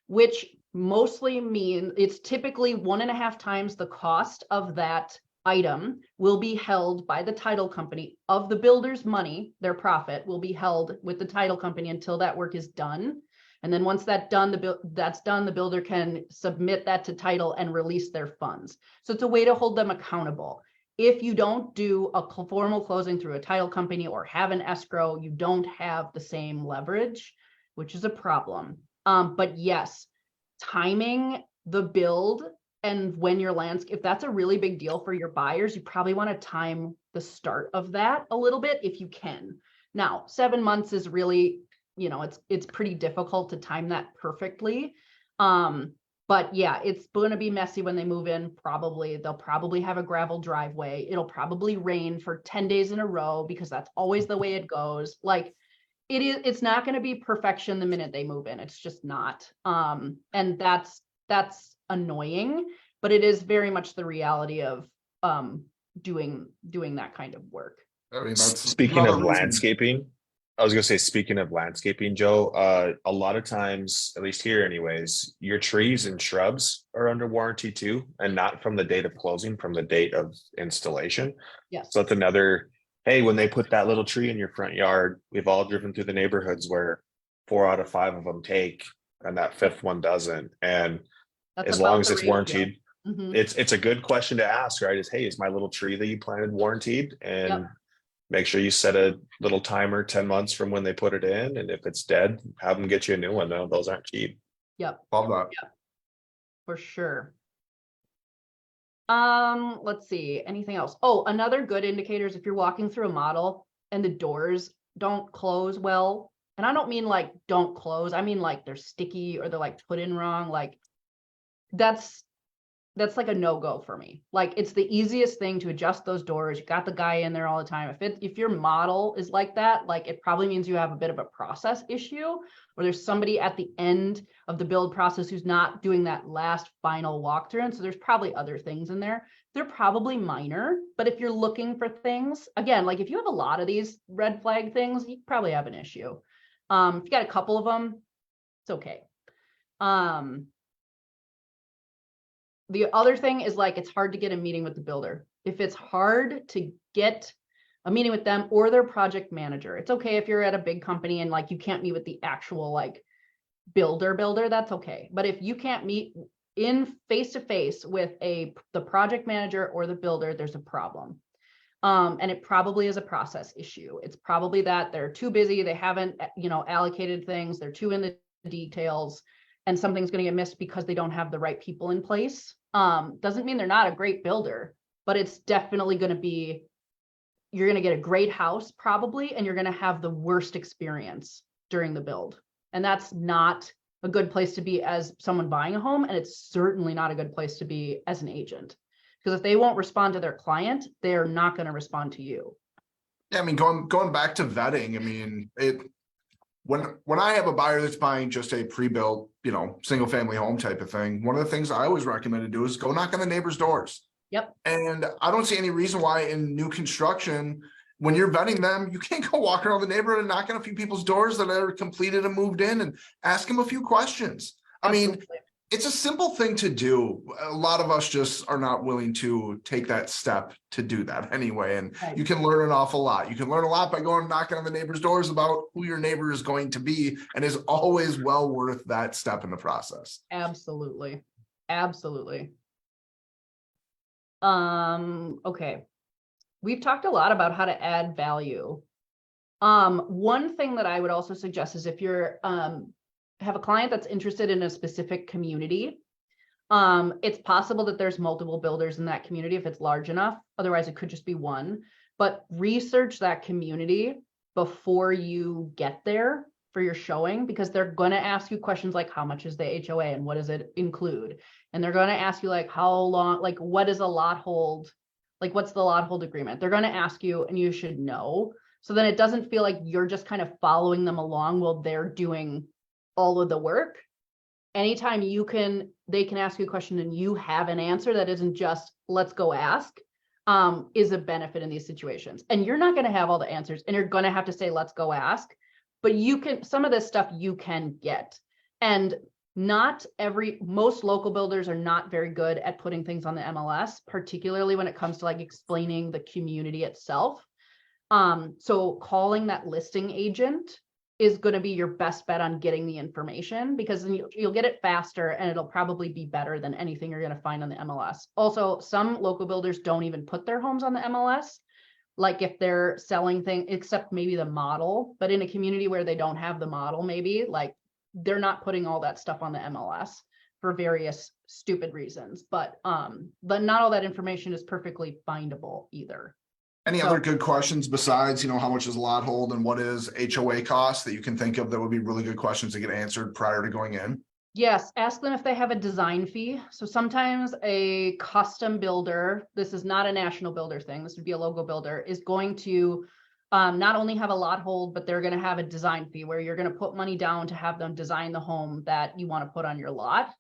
which mostly means it's typically 1.5 times the cost of that item will be held by the title company of the builder's money. Their profit will be held with the title company until that work is done. And then once that's done, the builder can submit that to title and release their funds. So it's a way to hold them accountable. If you don't do a formal closing through a title company or have an escrow, you don't have the same leverage, which is a problem. But yes, timing the build and when your landscape, if that's a really big deal for your buyers, you probably want to time the start of that a little bit if you can. Now, 7 months is really, it's pretty difficult to time that perfectly. But yeah, it's going to be messy when they move in. They'll probably have a gravel driveway. It'll probably rain for 10 days in a row because that's always the way it goes. Like it's not going to be perfection the minute they move in. It's just not. And that's annoying, but it is very much the reality of doing that kind of work. I mean, that's Speaking of landscaping, I was gonna say, speaking of landscaping, Joe, a lot of times, at least here anyways, your trees and shrubs are under warranty too, and not from the date of closing, from the date of installation. Yes. So that's another, hey, when they put that little tree in your front yard, we've all driven through the neighborhoods where 4 out of 5 of them take, and that 5th one doesn't. And That's as about long as the it's ratio. warranted, Mhm. it's a good question to ask, right? Is, hey, is my little tree that you planted warranted? And Yep. make sure you set a little timer 10 months from when they put it in. And if it's dead, have them get you a new one. No, those aren't cheap. Yep. love that. For sure. Let's see, anything else? Oh, another good indicator is if you're walking through a model and the doors don't close well. And I don't mean like don't close. I mean like they're sticky or they're like put in wrong. Like that's like a no-go for me. Like it's the easiest thing to adjust those doors. You got the guy in there all the time. If your model is like that, like it probably means you have a bit of a process issue, or there's somebody at the end of the build process who's not doing that last final walkthrough. And so there's probably other things in there. They're probably minor, but if you're looking for things, again, like if you have a lot of these red flag things, you probably have an issue. If you got a couple of them, it's okay. The other thing is like, it's hard to get a meeting with the builder. If it's hard to get a meeting with them or their project manager, it's okay if you're at a big company and like you can't meet with the actual like builder, that's okay. But if you can't meet in face-to-face with the project manager or the builder, there's a problem. And it probably is a process issue. It's probably that they're too busy. They haven't, allocated things. They're too in the details, and something's going to get missed because they don't have the right people in place. Doesn't mean they're not a great builder, but it's definitely going to be, you're going to get a great house probably, and you're going to have the worst experience during the build. And that's not a good place to be as someone buying a home. And it's certainly not a good place to be as an agent, because if they won't respond to their client, they're not going to respond to you. Yeah, I mean, going back to vetting, I mean, when I have a buyer that's buying just a pre-built, single family home type of thing, one of the things I always recommend to do is go knock on the neighbor's doors. Yep. And I don't see any reason why in new construction, when you're vetting them, you can't go walk around the neighborhood and knock on a few people's doors that are completed and moved in and ask them a few questions. I mean, it's a simple thing to do. A lot of us just are not willing to take that step to do that anyway. And Right. You can learn an awful lot. You can learn a lot by going and knocking on the neighbor's doors about who your neighbor is going to be, and is always well worth that step in the process. Absolutely. Absolutely. Okay. We've talked a lot about how to add value. One thing that I would also suggest is if you're, have a client that's interested in a specific community, it's possible that there's multiple builders in that community if it's large enough. Otherwise, it could just be one. But research that community before you get there for your showing, because they're going to ask you questions like, how much is the HOA and what does it include? And they're going to ask you like, how long, like what is a lot hold? Like, what's the lot hold agreement? They're going to ask you, and you should know. So then it doesn't feel like you're just kind of following them along while they're doing all of the work. Anytime they can ask you a question and you have an answer that isn't just let's go ask, is a benefit in these situations. And you're not going to have all the answers, and you're going to have to say let's go ask, but some of this stuff you can get. And most local builders are not very good at putting things on the MLS, particularly when it comes to like explaining the community itself. So calling that listing agent is going to be your best bet on getting the information, because then you'll get it faster and it'll probably be better than anything you're going to find on the MLS. Also, some local builders don't even put their homes on the MLS. Like if they're selling things, except maybe the model, but in a community where they don't have the model, maybe like they're not putting all that stuff on the MLS for various stupid reasons. But not all that information is perfectly findable either. Any other good questions besides, how much is lot hold and what is HOA cost that you can think of that would be really good questions to get answered prior to going in? Yes, ask them if they have a design fee. So sometimes a custom builder, this is not a national builder thing, this would be a local builder, is going to not only have a lot hold, but they're going to have a design fee where you're going to put money down to have them design the home that you want to put on your lot.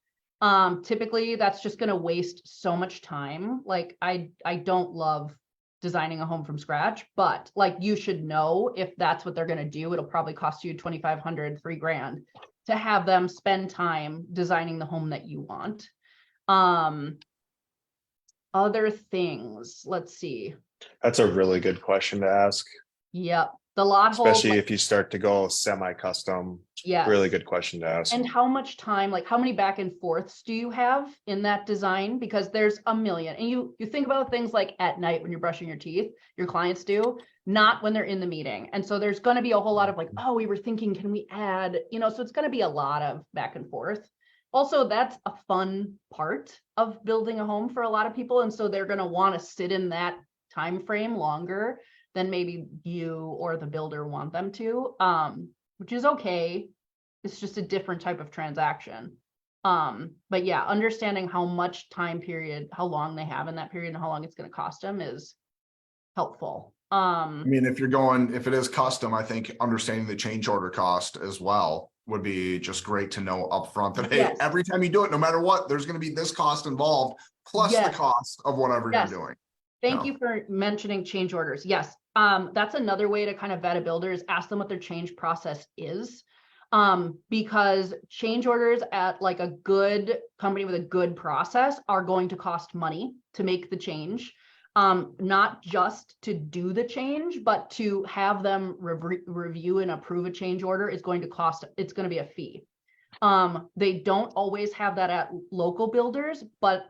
Typically, that's just going to waste so much time. Like I don't love designing a home from scratch, but like you should know if that's what they're going to do, it'll probably cost you $2,500, $3,000 to have them spend time designing the home that you want. Other things, let's see. That's a really good question to ask. Yep. The lot hold, Especially if you start to go semi-custom. yes. Really good question to ask. And how much time, like how many back and forths do you have in that design? Because there's a million. And you think about things like at night when you're brushing your teeth, your clients do, not when they're in the meeting. And so there's going to be a whole lot of like, oh, we were thinking, can we add, so it's going to be a lot of back and forth. Also, that's a fun part of building a home for a lot of people. And so they're going to want to sit in that time frame longer than maybe you or the builder want them to, which is okay. It's just a different type of transaction. But yeah, understanding how much time period, how long they have in that period and how long it's going to cost them is helpful. I mean, if it is custom, I think understanding the change order cost as well would be just great to know upfront that, hey, yes. Every time you do it, no matter what, there's going to be this cost involved, plus yes. the cost of whatever yes. you're doing. Thank you for mentioning change orders. Yes. That's another way to kind of vet a builder is ask them what their change process is. Because change orders at like a good company with a good process are going to cost money to make the change. Not just to do the change, but to have them review and approve a change order is going to cost, it's going to be a fee. They don't always have that at local builders, but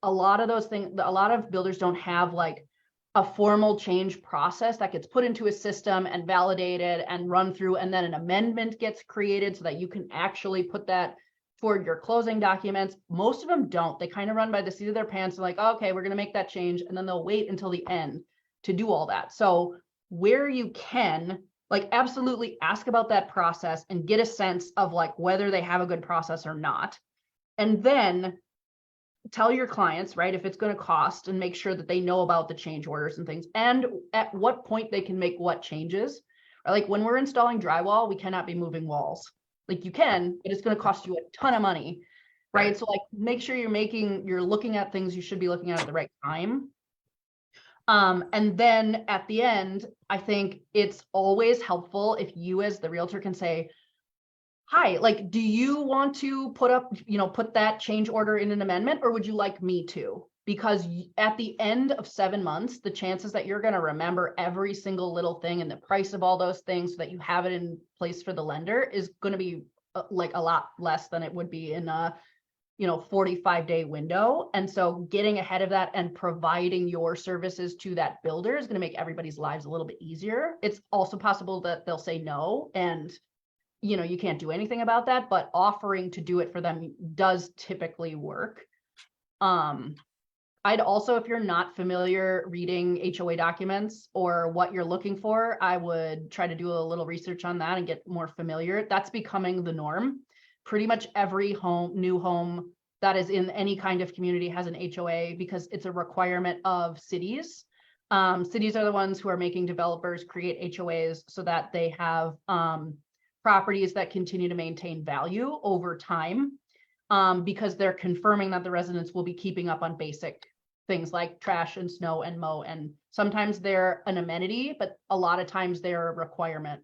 a lot of those things, a lot of builders don't have like a formal change process that gets put into a system and validated and run through, and then an amendment gets created so that you can actually put that toward your closing documents. Most of them don't. They kind of run by the seat of their pants. They're like, oh, okay, we're going to make that change. And then they'll wait until the end to do all that. So where you can, like, absolutely ask about that process and get a sense of like whether they have a good process or not. And then tell your clients, right, if it's going to cost, and make sure that they know about the change orders and things, and at what point they can make what changes. Like when we're installing drywall, we cannot be moving walls. Like you can, but it's going to cost you a ton of money, right? So like make sure you're looking at things you should be looking at the right time. And then at the end, I think it's always helpful if you as the realtor can say, hi, like, do you want to put that change order in an amendment, or would you like me to? Because at the end of 7 months, the chances that you're going to remember every single little thing and the price of all those things so that you have it in place for the lender is going to be like a lot less than it would be in a 45-day window. And so getting ahead of that and providing your services to that builder is going to make everybody's lives a little bit easier. It's also possible that they'll say no, and you can't do anything about that, but offering to do it for them does typically work. I'd also, if you're not familiar reading HOA documents or what you're looking for, I would try to do a little research on that and get more familiar. That's becoming the norm. Pretty much every new home that is in any kind of community has an HOA because it's a requirement of cities. Cities are the ones who are making developers create HOAs so that they have properties that continue to maintain value over time, because they're confirming that the residents will be keeping up on basic things like trash and snow and mow. And sometimes they're an amenity, but a lot of times they're a requirement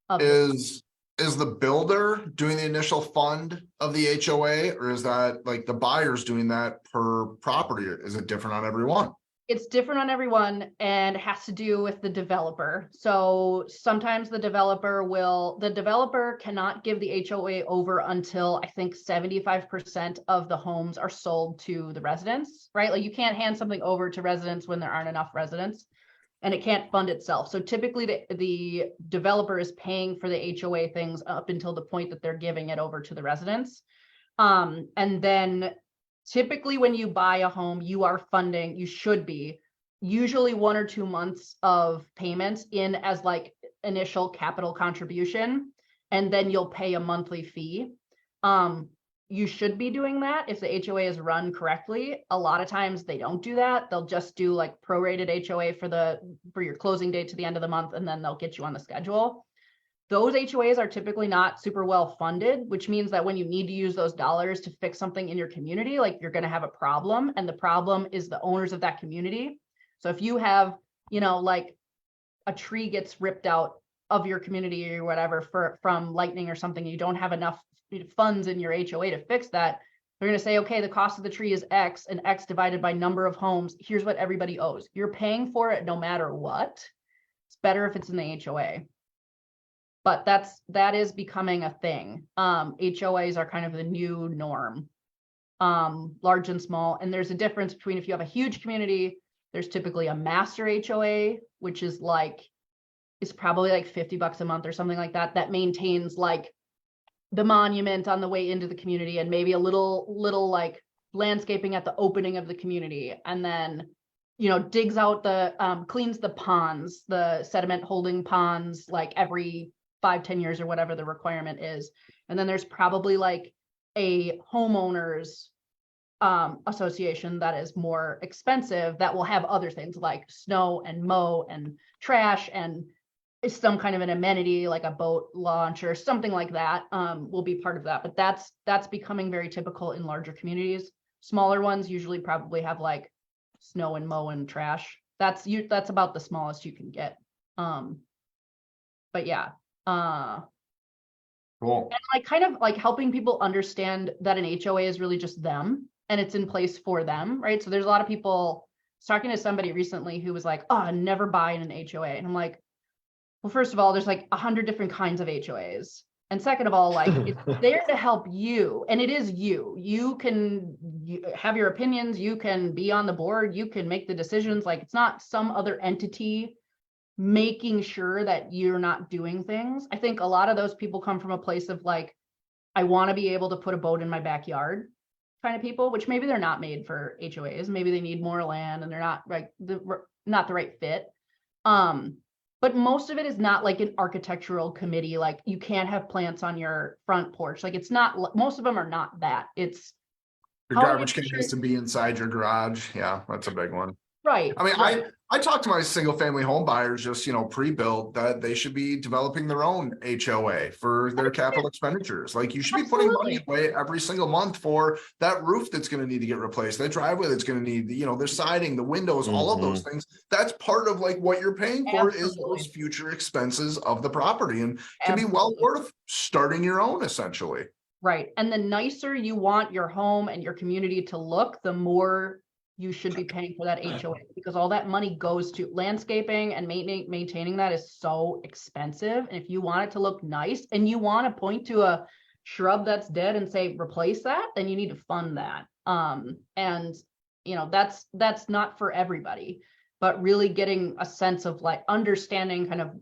of Is is the builder doing the initial fund of the HOA, or is that like the buyer's doing that per property? Is it different on every one? It's different on everyone and it has to do with the developer. So sometimes the developer cannot give the HOA over until I think 75% of the homes are sold to the residents, right? Like you can't hand something over to residents when there aren't enough residents and it can't fund itself. So typically the developer is paying for the HOA things up until the point that they're giving it over to the residents. And then typically, when you buy a home, you are funding, you should be usually 1 or 2 months of payments in as like initial capital contribution, and then you'll pay a monthly fee. You should be doing that if the HOA is run correctly. A lot of times they don't do that. They'll just do like prorated HOA for your closing date to the end of the month, and then they'll get you on the schedule. Those HOAs are typically not super well funded, which means that when you need to use those dollars to fix something in your community, like you're going to have a problem, and the problem is the owners of that community. So if you have, like a tree gets ripped out of your community or whatever from lightning or something, you don't have enough funds in your HOA to fix that, they're going to say, okay, the cost of the tree is X, and X divided by number of homes. Here's what everybody owes. You're paying for it no matter what. It's better if it's in the HOA. But that is becoming a thing. HOAs are kind of the new norm, large and small. And there's a difference between if you have a huge community, there's typically a master HOA, which is probably like $50 a month or something like that, that maintains like the monument on the way into the community and maybe a little like landscaping at the opening of the community. And then, digs out cleans the ponds, the sediment holding ponds, like every 5-10 years or whatever the requirement is. And then there's probably like a homeowners association that is more expensive that will have other things like snow and mow and trash and some kind of an amenity like a boat launch or something like that will be part of that. But that's becoming very typical in larger communities. Smaller ones usually probably have like snow and mow and trash. That's about the smallest you can get. But yeah. Cool. And like kind of like helping people understand that an HOA is really just them and it's in place for them, right? So there's a lot of people. I was talking to somebody recently who was like, oh, never buy in an HOA. And I'm like, well, first of all, there's like 100 different kinds of HOAs. And second of all, like it's there to help you. And it is you. You can have your opinions. You can be on the board. You can make the decisions. Like it's not some other entity making sure that you're not doing things. I think a lot of those people come from a place of like, I want to be able to put a boat in my backyard kind of people, which maybe they're not made for HOAs. Maybe they need more land and they're not not the right fit. But most of it is not like an architectural committee. Like you can't have plants on your front porch. Like it's not, most of them are not that. It's Your garbage can needs to be inside your garage. Yeah, that's a big one. Right. I mean, right. I talk to my single family home buyers just, pre-built that they should be developing their own HOA for their capital expenditures. Like you should be putting money away every single month for that roof that's going to need to get replaced, that driveway that's going to need, the siding, the windows, all of those things. That's part of like what you're paying for is those future expenses of the property and can be well worth starting your own essentially. Right. And the nicer you want your home and your community to look, the more you should be paying for that HOA because all that money goes to landscaping and maintaining that is so expensive. And if you want it to look nice and you want to point to a shrub that's dead and say, replace that, then you need to fund that. And that's not for everybody, but really getting a sense of like understanding kind of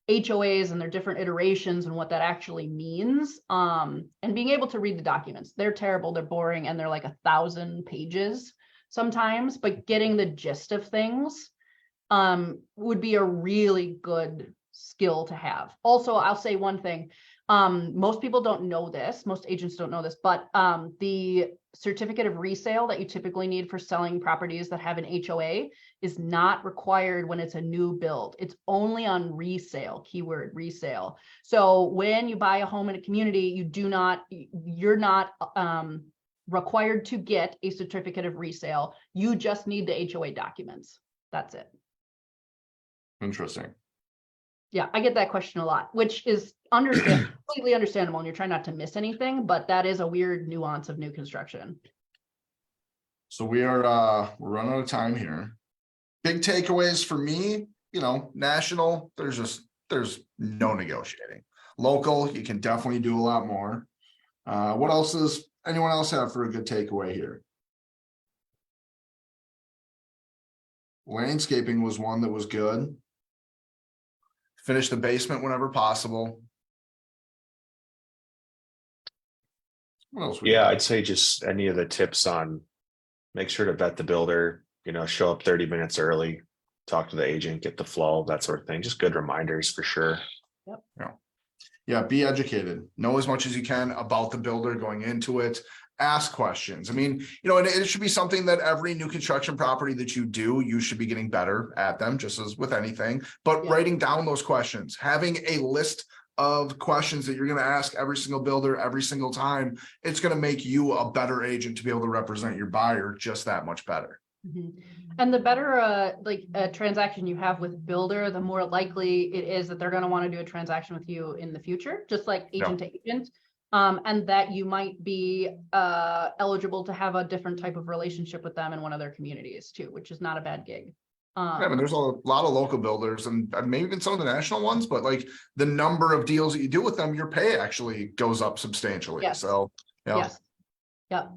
HOAs and their different iterations and what that actually means. And being able to read the documents. They're terrible, they're boring, and they're like 1,000 pages sometimes, but getting the gist of things would be a really good skill to have. Also, I'll say one thing. Most people don't know this, most agents don't know this, but the certificate of resale that you typically need for selling properties that have an HOA is not required when it's a new build. It's only on resale, keyword resale. So when you buy a home in a community, you're not required to get a certificate of resale. You just need the HOA documents. That's it. Interesting. Yeah, I get that question a lot, which is completely understandable, and you're trying not to miss anything, but that is a weird nuance of new construction. So we're running out of time here. Big takeaways for me, national, there's no negotiating. Local, you can definitely do a lot more. What else does anyone else have for a good takeaway here? Landscaping was one that was good. Finish the basement whenever possible. What else? Yeah, I'd say just any of the tips on make sure to vet the builder, show up 30 minutes early, talk to the agent, get the flow, that sort of thing. Just good reminders for sure. Yeah, be educated. Know as much as you can about the builder going into it. Ask questions. I mean, and it should be something that every new construction property that you do, you should be getting better at them, just as with anything. But writing down those questions, having a list of questions that you're going to ask every single builder every single time, it's going to make you a better agent to be able to represent your buyer just that much better. And the better a transaction you have with builder, the more likely it is that they're going to want to do a transaction with you in the future, just like agent to agent. And that you might be eligible to have a different type of relationship with them in one of their communities too, which is not a bad gig. I mean, there's a lot of local builders and maybe even some of the national ones, but like the number of deals that you do with them, your pay actually goes up substantially. Yes. So, Yes. Yep.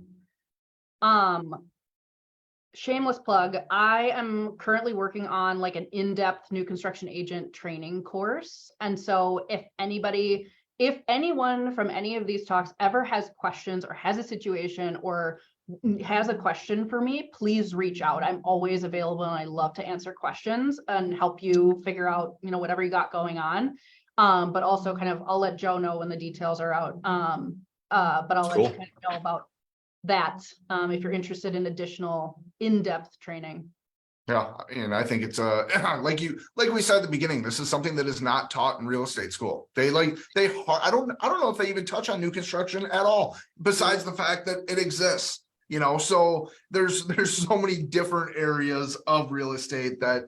Shameless plug. I am currently working on like an in-depth new construction agent training course. And so if anyone from any of these talks ever has questions or has a situation or has a question for me, please reach out. I'm always available and I love to answer questions and help you figure out, whatever you got going on. But also I'll let Joe know when the details are out. But I'll let you know about that if you're interested in additional in-depth training. Yeah, and I think it's like we said at the beginning, this is something that is not taught in real estate school. I don't know if they even touch on new construction at all, besides the fact that it exists. So there's so many different areas of real estate that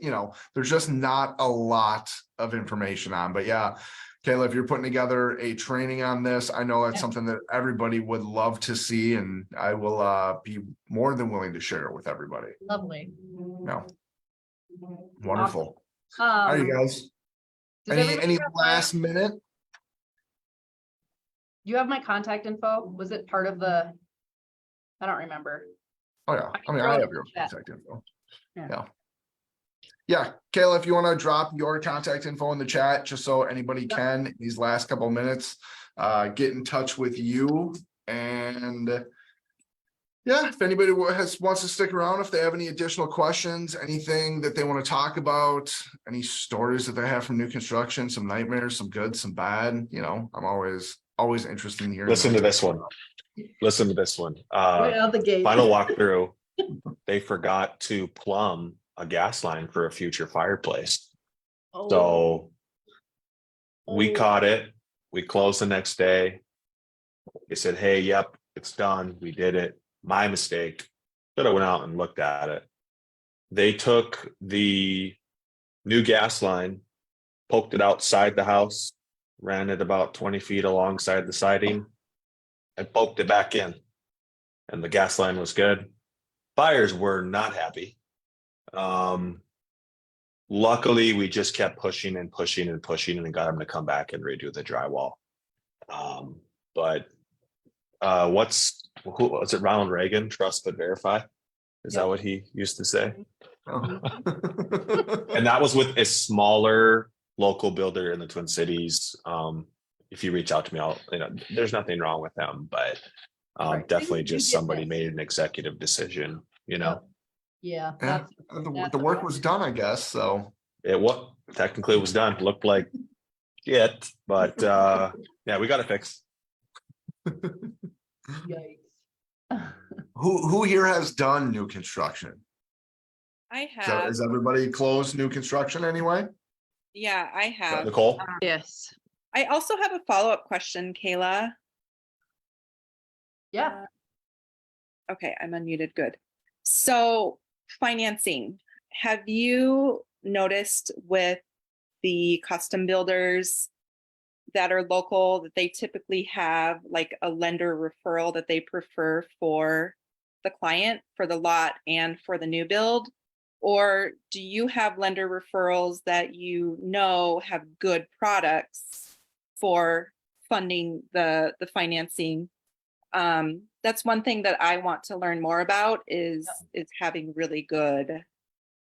there's just not a lot of information on. But yeah, Kayla, if you're putting together a training on this, I know that's something that everybody would love to see, and I will be more than willing to share it with everybody. Lovely. No. Wonderful. Awesome. All right, you guys. Any last minute? Do you have my contact info? Was it part of the? I don't remember. Oh yeah. I mean, I have your chat. contact info. Yeah. Kayla, if you want to drop your contact info in the chat, just so anybody can, in these last couple of minutes, get in touch with you. And yeah, if anybody wants to stick around, if they have any additional questions, anything that they want to talk about, any stories that they have from new construction, some nightmares, some good, some bad, I'm always interested in hearing. Listen to this one. Right out the gate. Final walkthrough. They forgot to plumb a gas line for a future fireplace. Oh. So we caught it. We closed the next day. They said, hey, yep, it's done. We did it. My mistake. Should have went out and looked at it. They took the new gas line, poked it outside the house, ran it about 20 feet alongside the siding, and poked it back in. And the gas line was good. Buyers were not happy. Luckily, we just kept pushing and pushing and pushing and got them to come back and redo the drywall. But who was it? Ronald Reagan, trust but verify. Is that what he used to say? Oh. And that was with a smaller local builder in the Twin Cities. If you reach out to me, there's nothing wrong with them, but definitely just somebody made an executive decision, Yeah. The work was done, I guess. So technically it was done. Looked like it, but yeah, we got it fixed. Yikes. Who here has done new construction? I So have. is everybody closed new construction anyway? Yeah, I have. Nicole? Yes. I also have a follow-up question, Kayla. Yeah. Okay, I'm unmuted. Good. So financing, have you noticed with the custom builders that are local, that they typically have like a lender referral that they prefer for the client, for the lot and for the new build? Or do you have lender referrals that you know have good products for funding the financing? That's one thing that I want to learn more about is having really good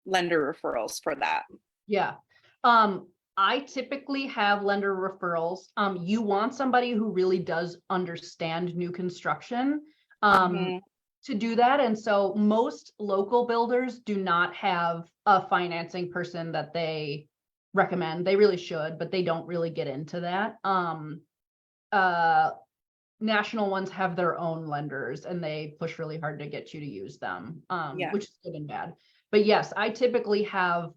lender referrals for that. Yeah. I typically have lender referrals. You want somebody who really does understand new construction to do that. And so most local builders do not have a financing person that they recommend. They really should, but they don't really get into that. National ones have their own lenders and they push really hard to get you to use them, which is good and bad. But yes, I typically have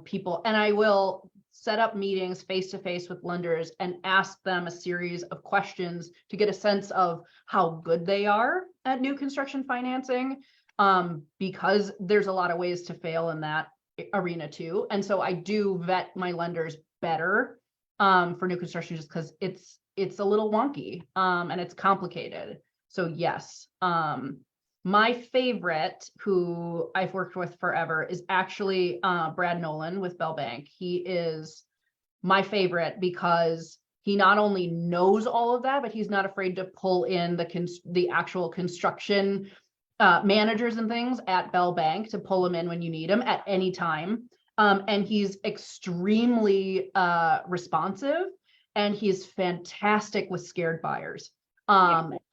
people, and I will set up meetings face-to-face with lenders and ask them a series of questions to get a sense of how good they are at new construction financing, because there's a lot of ways to fail in that arena too. And so I do vet my lenders better for new construction just because it's a little wonky and it's complicated. So yes, my favorite, who I've worked with forever, is actually Brad Nolan with Bell Bank. He is my favorite because he not only knows all of that, but he's not afraid to pull in the actual construction managers and things at Bell Bank to pull them in when you need them at any time. And he's extremely responsive, and he's fantastic with scared buyers.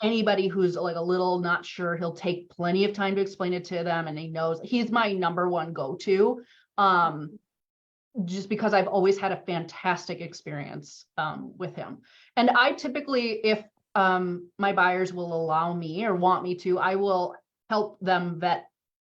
Anybody who's like a little not sure, he'll take plenty of time to explain it to them, and he knows he's my number one go-to, just because I've always had a fantastic experience with him. And I typically, if my buyers will allow me or want me to, I will help them vet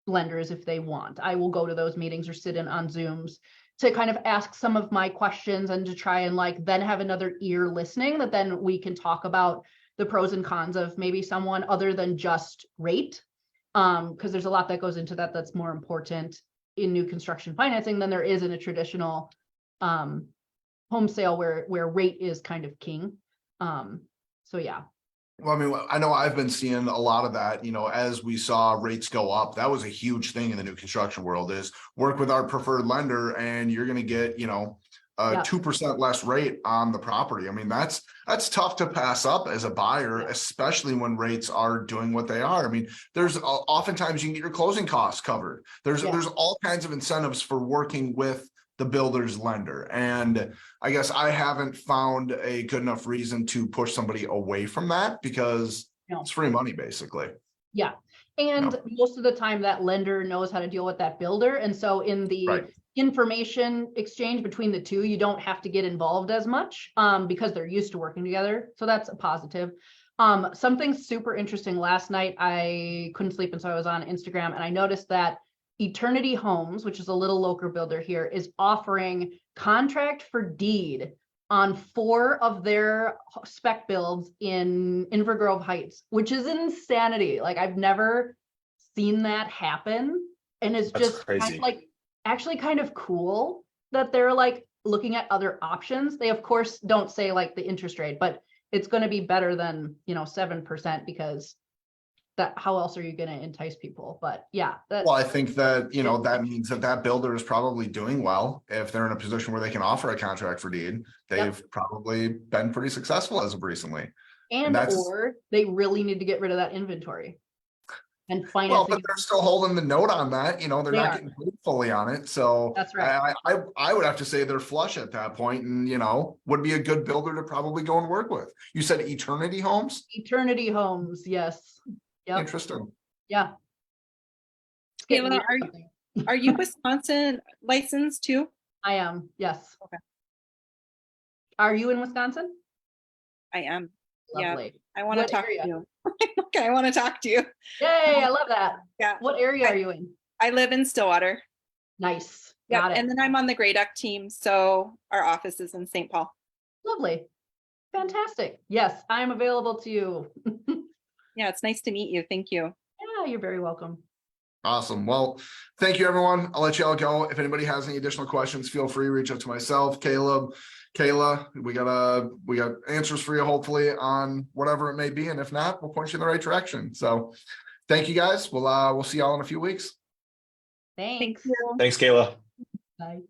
lenders if they want. I will go to those meetings or sit in on Zooms to kind of ask some of my questions and to try and like then have another ear listening, that then we can talk about the pros and cons of maybe someone other than just rate. Because there's a lot that goes into that that's more important in new construction financing than there is in a traditional home sale where rate is kind of king. So yeah. Well, I mean, I know I've been seeing a lot of that, as we saw rates go up. That was a huge thing in the new construction world, is work with our preferred lender and you're going to get, 2% less rate on the property. I mean, that's tough to pass up as a buyer, especially when rates are doing what they are. I mean, there's oftentimes you can get your closing costs covered. There's all kinds of incentives for working with the builder's lender. And I guess I haven't found a good enough reason to push somebody away from that, because it's free money basically. Yeah. And most of the time that lender knows how to deal with that builder. And so in the information exchange between the two, you don't have to get involved as much because they're used to working together. So that's a positive. Something super interesting last night, I couldn't sleep. And so I was on Instagram and I noticed that Eternity Homes, which is a little local builder here, is offering contract for deed on 4 of their spec builds in Inver Grove Heights, which is insanity. Like I've never seen that happen. And it's just kind of like actually kind of cool that they're like looking at other options. They of course don't say like the interest rate, but it's going to be better than 7%, because how else are you going to entice people? But yeah. Well, I think that, that means that builder is probably doing well. If they're in a position where they can offer a contract for deed, they've probably been pretty successful as of recently. Or they really need to get rid of that inventory and financing. Well, but they're still holding the note on that, they're not getting paid fully on it. So that's right. I would have to say they're flush at that point, and, would be a good builder to probably go and work with. You said Eternity Homes? Eternity Homes. Yes. Yep. Interesting. Yeah. Kayla, are you Wisconsin licensed too? I am. Yes. Okay. Are you in Wisconsin? I am. Lovely. Yeah. I want to talk to you. Okay. I want to talk to you. Yay. I love that. Yeah. What area are you in? I live in Stillwater. Nice. Yeah. Got it. And then I'm on the Gray Duck team. So our office is in St. Paul. Lovely. Fantastic. Yes. I'm available to you. Yeah. It's nice to meet you. Thank you. Yeah. You're very welcome. Awesome. Well, thank you, everyone. I'll let you all go. If anybody has any additional questions, feel free to reach out to myself, Caleb, Kayla. We got answers for you, hopefully, on whatever it may be. And if not, we'll point you in the right direction. So thank you guys. We'll see y'all in a few weeks. Thanks. Thank you. Thanks, Kayla. Bye.